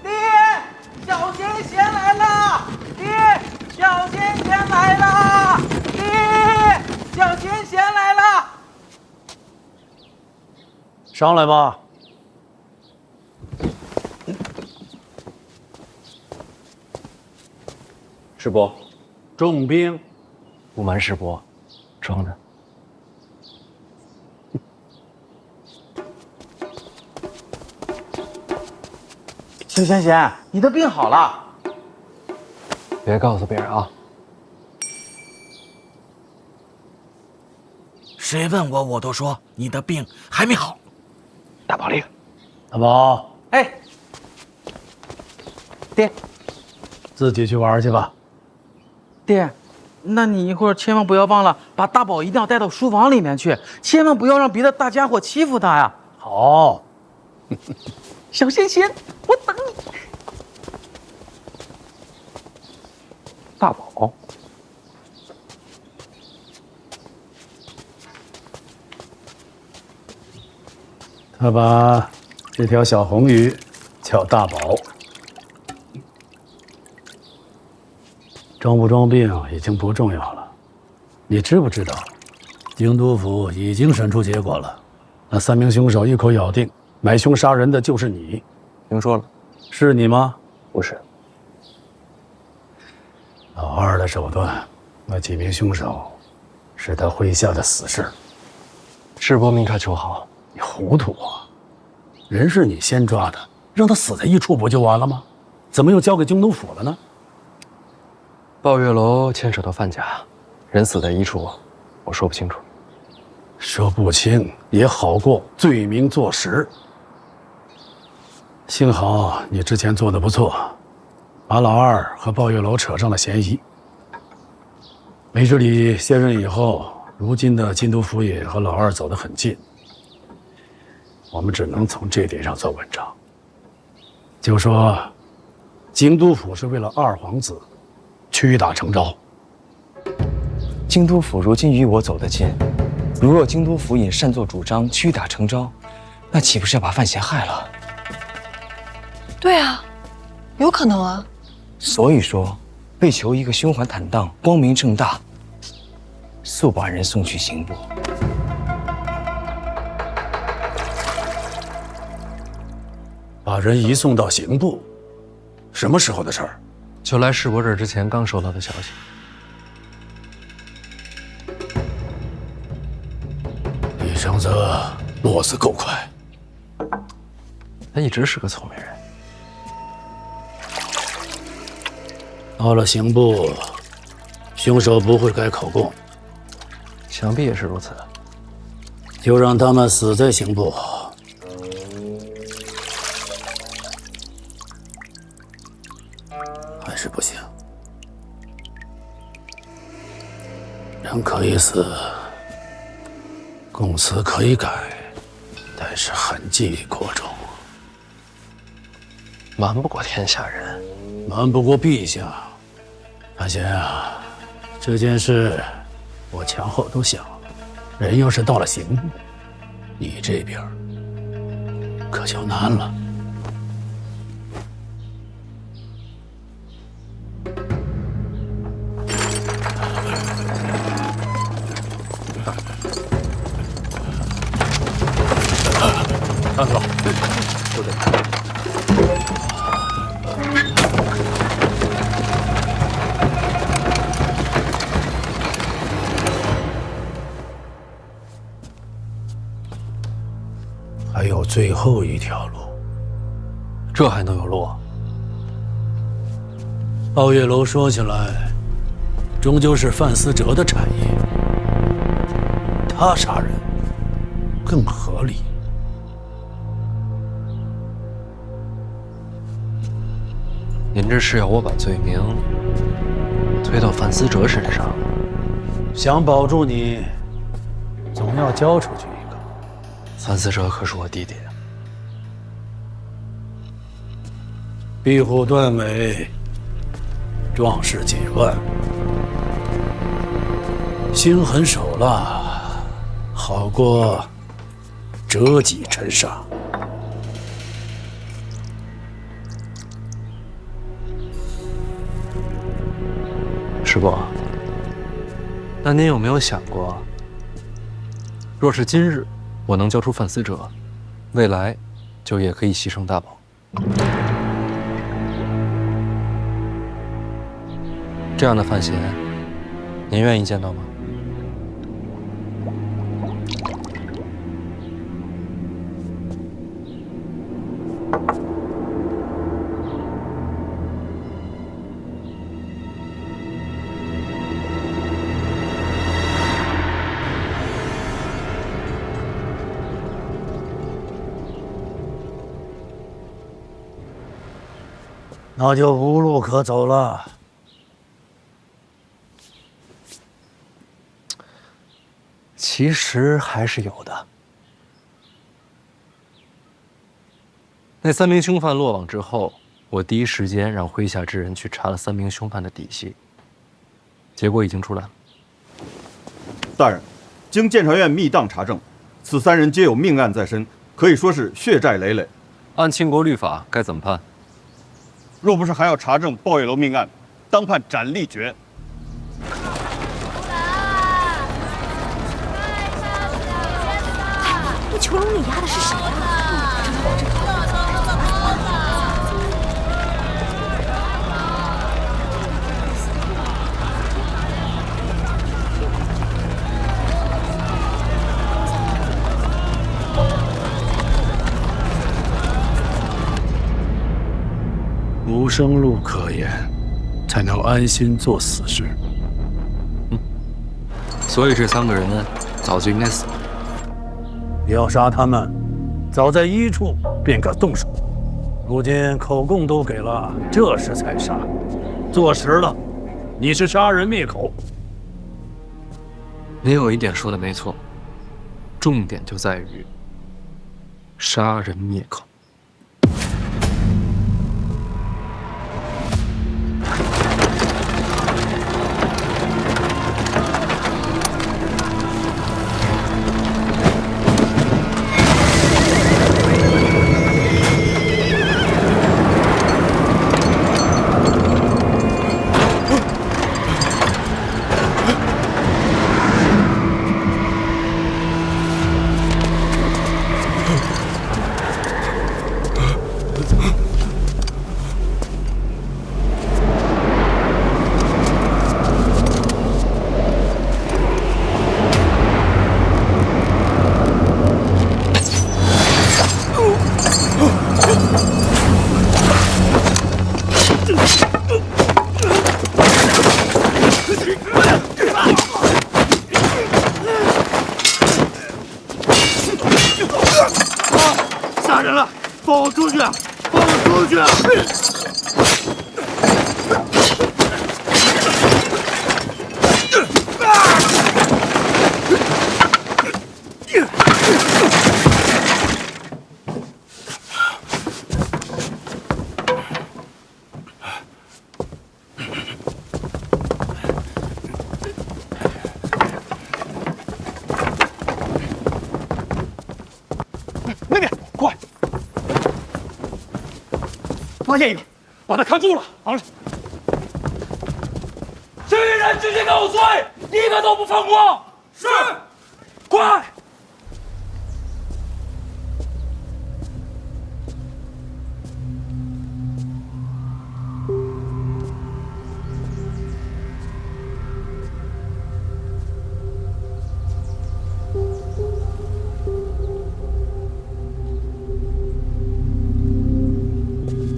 爹，小贤贤来了！爹，小贤贤来了！爹，小贤贤来了！上来吧。师伯，重兵，不瞒师伯，装的。小贤贤，你的病好了。别告诉别人啊。谁问我，我都说你的病还没好。大宝令，大宝，哎，爹，自己去玩去吧。爹，那你一会儿千万不要忘了把大宝一定要带到书房里面去，千万不要让别的大家伙欺负他呀。好，小贤贤，我等你。大宝，他把这条小红鱼叫大宝。装不装病已经不重要了，你知不知道，京都府已经审出结果了，那3名凶手一口咬定买凶杀人的就是你。听说了，是你吗？不是。老二的手段，那几名凶手是他麾下的死士。师伯明察秋毫，你糊涂啊！人是你先抓的，让他死在一处不就完了吗？怎么又交给京都府了呢？抱月楼牵扯到范家，人死在一处，我说不清楚。说不清也好过罪名坐实。幸好你之前做的不错，把老二和抱月楼扯上了嫌疑。梅之礼卸任以后，如今的京都府也和老二走得很近，我们只能从这点上做文章。就说京都府是为了二皇子屈打成招。京都府如今与我走得近，如若京都府也擅作主张，屈打成招，那岂不是要把范闲害了？对啊，有可能啊。所以说，为求一个胸怀坦荡、光明正大，速把人送去刑部。把人移送到刑部，什么时候的事儿？就来世伯这儿之前刚收到的消息。李承泽落子够快，他一直是个聪明人。到了刑部，凶手不会改口供，想必也是如此。就让他们死在刑部。还是不行，人可以死，供词可以改，但是痕迹过重，瞒不过天下人，瞒不过陛下。范闲啊，这件事我前后都想了，人要是到了刑部，你这边可就难了。大哥，就这。还有最后一条路，这还能有路？抱月楼说起来，终究是范思哲的产业，他杀人更合理。您这是要我把罪名推到范思哲身上？想保住你，总要交出去一个。范思哲可是我弟弟。壁虎断尾，壮士几万，心狠手辣，好过折戟沉沙。师伯，那您有没有想过，若是今日我能交出范思哲，未来就也可以牺牲大宝。这样的范闲，您愿意见到吗？那就无路可走了。其实还是有的。那3名凶犯落网之后，我第一时间让麾下之人去查了3名凶犯的底细，结果已经出来了。大人，经监察院密档查证，此3人皆有命案在身，可以说是血债累累。按秦国律法，该怎么判？若不是还要查证鲍月楼命案，当判斩立决。那囚笼里压的是谁啊？无生路可言，才能安心做死事。所以这3个人呢，早就应该死了。要杀他们，早在1处便可动手。如今口供都给了，这时才杀，坐实了你是杀人灭口。您有一点说的没错，重点就在于杀人灭口。杀人了！放我出去！放我出去！那边，快！发现一个，把他看住了。好了，这些人直接给我追，一个都不放过！是，快！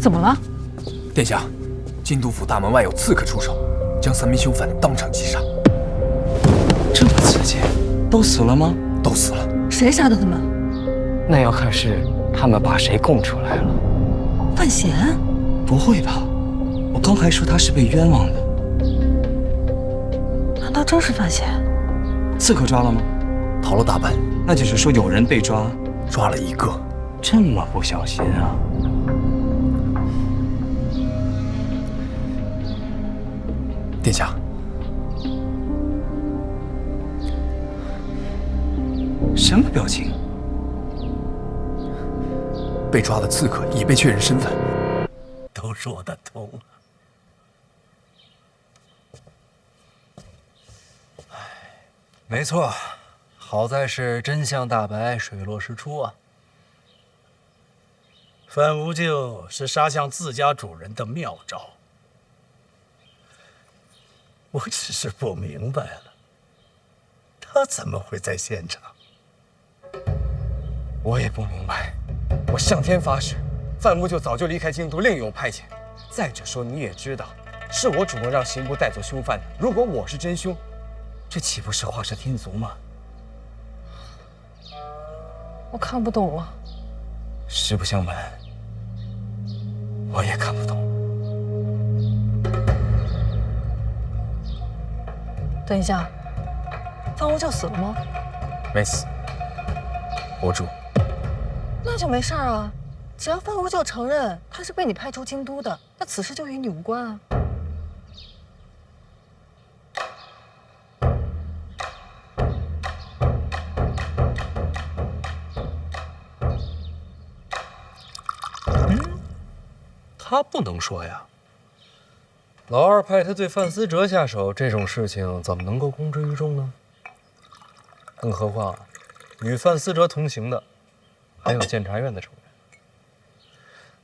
怎么了？殿下，京都府大门外有刺客出手，将3名凶犯当场击杀。这么刺激，都死了吗？都死了。谁杀的他们？那要看是他们把谁供出来了。范闲？不会吧？我刚还说他是被冤枉的。难道真是范闲？刺客抓了吗？逃了大半。那就是说有人被抓，抓了一个，这么不小心啊！殿下，什么表情？被抓的刺客已被确认身份，都说得通。没错，好在是真相大白，水落石出啊。范无咎是杀向自家主人的妙招，我只是不明白了，他怎么会在现场？我也不明白。我向天发誓，范无咎早就离开京都，另有派遣。再者说，你也知道，是我主动让刑部带走凶犯的。如果我是真凶，这岂不是画蛇添足吗？我看不懂了。实不相瞒，我也看不懂。等一下，范无咎死了吗？没死，活住。那就没事儿啊，只要范无咎承认他是被你派出京都的，那此事就与你无关啊。他不能说呀。老二派他对范思哲下手，这种事情怎么能够公之于众呢？更何况，与范思哲同行的还有监察院的成员。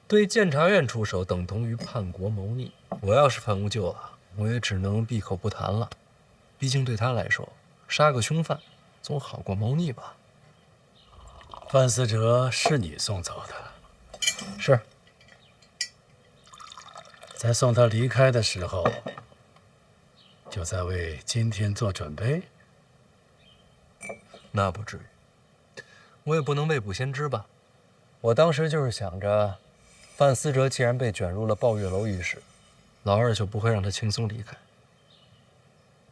对监察院出手，等同于叛国谋逆。我要是范无咎啊，我也只能闭口不谈了。毕竟对他来说，杀个凶犯总好过谋逆吧。范思哲是你送走的？是。在送他离开的时候，就在为今天做准备？那不至于，我也不能未卜先知吧。我当时就是想着，范思哲既然被卷入了抱月楼一事，老二就不会让他轻松离开。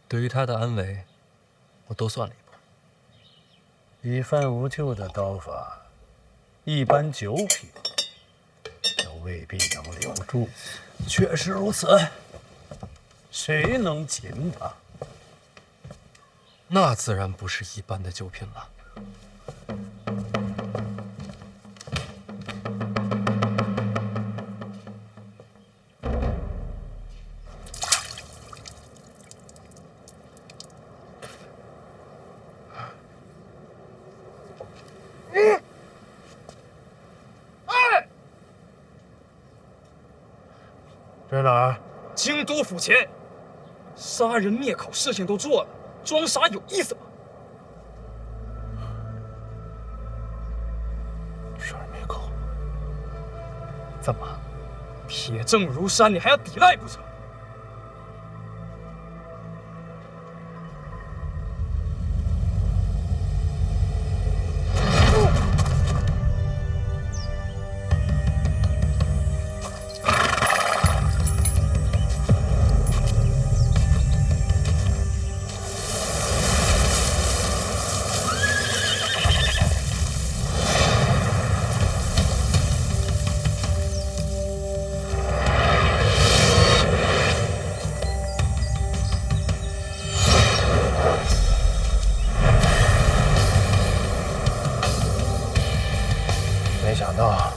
对于他的安危，我多算了一步。以范无咎的刀法，一般九品都未必能留住。确实如此，谁能擒他？那自然不是一般的九品了。这哪儿？京都府前，杀人灭口事情都做了，装傻有意思吗？杀人灭口？怎么，铁证如山，你还要抵赖不成？没想到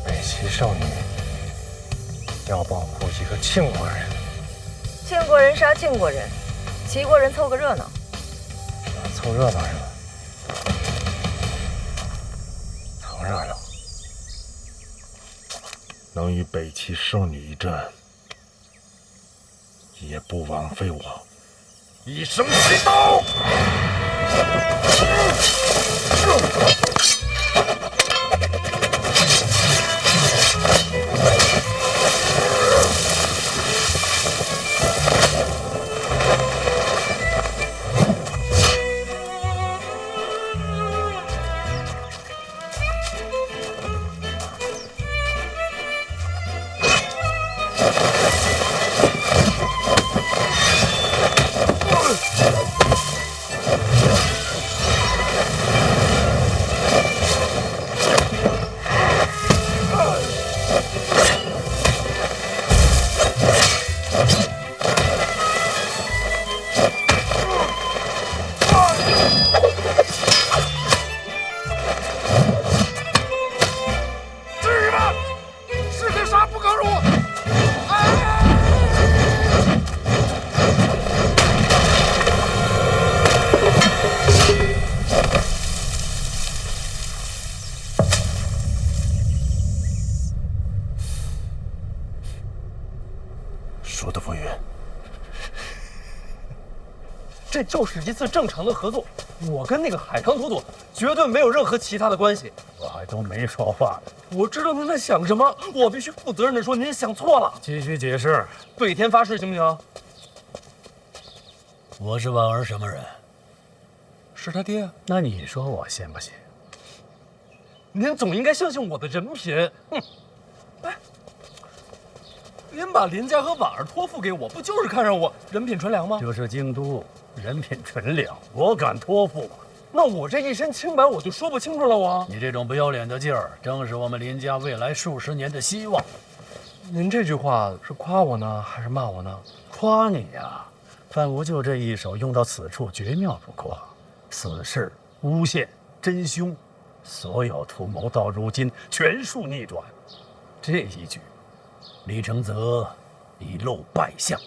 北齐少女要保护一个庆国人。庆国人杀庆国人，齐国人凑个热闹。凑热闹是吧？凑热闹，能与北齐圣女一战，也不枉费我一生祈祷。说的不匀。这就是一次正常的合作，我跟那个海棠朵朵绝对没有任何其他的关系。我还都没说话呢。我知道您在想什么，我必须负责任的说，您想错了。继续解释。对天发誓，行不行？我是婉儿什么人？是他爹。那你说我信不信？您总应该相信我的人品。哎，您把林家和婉儿托付给我，不就是看上我人品纯良吗？这是京都，人品纯良，我敢托付吗？那我这一身清白，我就说不清楚了。你这种不要脸的劲儿，正是我们林家未来数十年的希望。您这句话是夸我呢，还是骂我呢？夸你呀！范无咎这一手用到此处，绝妙不过。此事诬陷真凶，所有图谋到如今全数逆转。这一局，李承则已露败相。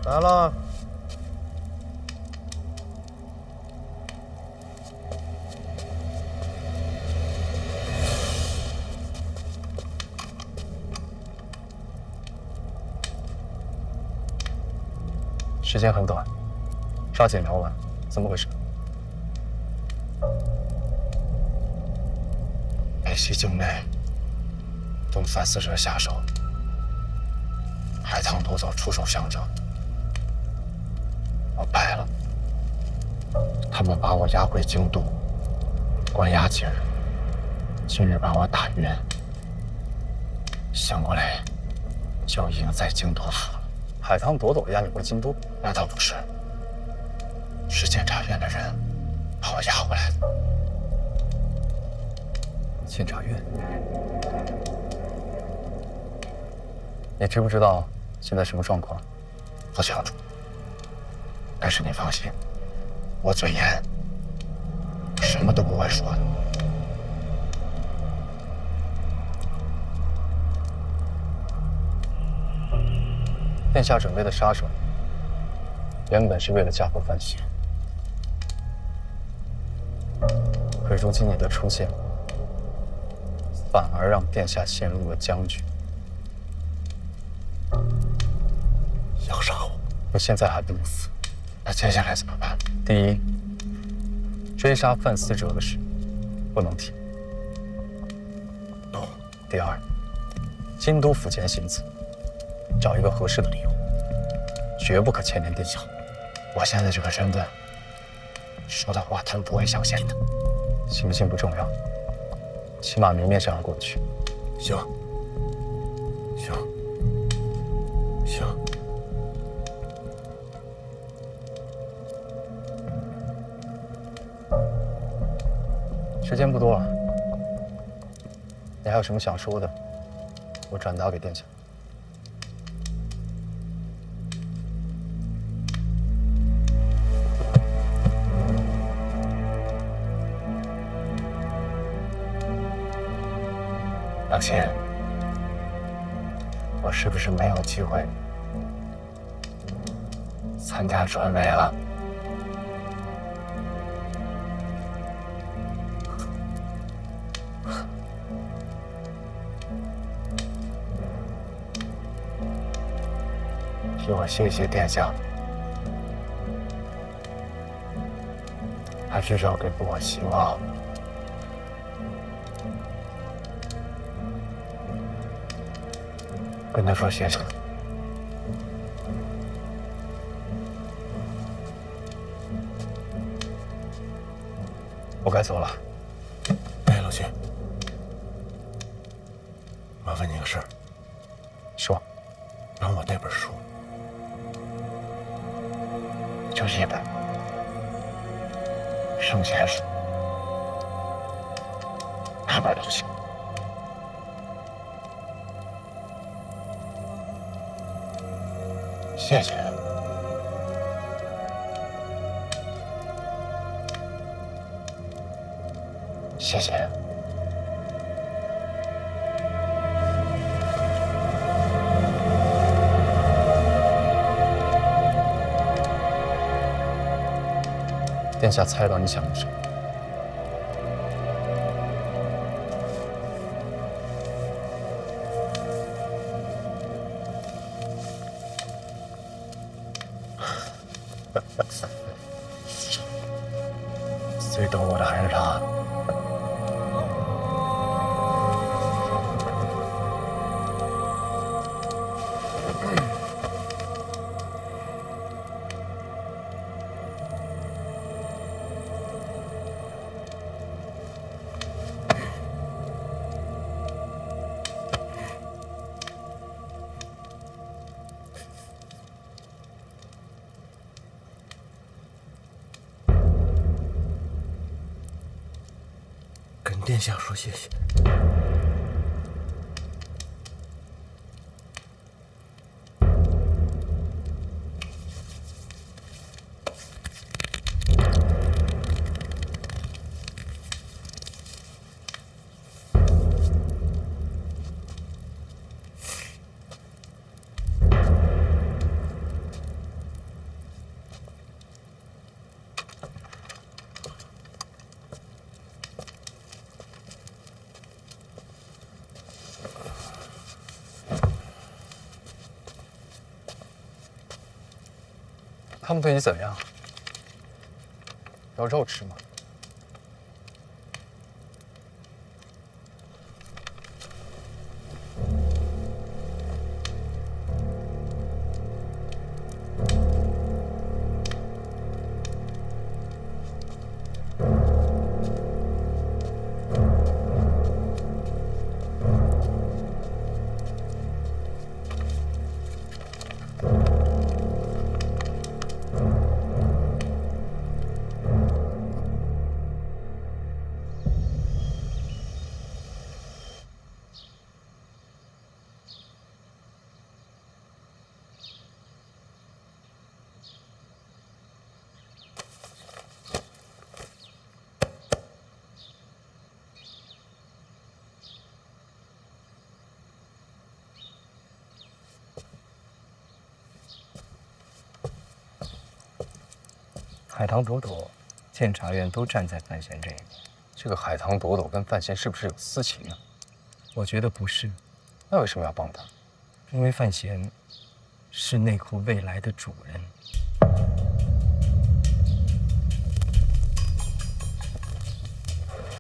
来了。时间很短，抓紧聊完。怎么回事？北西境内对范思哲下手，海棠夺走出手相trợ，我败了。他们把我押回京都，关押几日，今日把我打晕，醒过来就已经在京都府了。海棠夺走押你回京都？那倒不是，是监察院的人把我押回来的。监察院？你知不知道现在什么状况？不清楚，但是你放心，我嘴严，什么都不会说的。殿下准备的杀手，原本是为了加护范闲，可如今你的出现，反而让殿下陷入了僵局。要杀我？我现在还不能死，那接下来怎么办？第一，追杀范思哲的事不能停。懂。第二，京都府前行刺，找一个合适的理由，绝不可牵连殿下。我现在这个身份，说的话他们不会相信的。信不信不重要，起码明面上要过得去。行，行，行。时间不多了，你还有什么想说的？我转达给殿下。良心，我是不是没有机会参加传媒了？替我谢谢殿下，他至少给过我希望。跟他说谢谢。我该走了。哎，老秦，麻烦你个事儿。说。让我带本书。就一本，圣贤书，哪本都行。谢谢。谢谢。殿下猜到你想要什么？最懂我的还是他。跟殿下说谢谢。他们对你怎么样？有肉吃吗？海棠朵朵、监察院都站在范闲这一边。这个海棠朵朵跟范闲是不是有私情啊？我觉得不是。那为什么要帮他？因为范闲是内库未来的主人。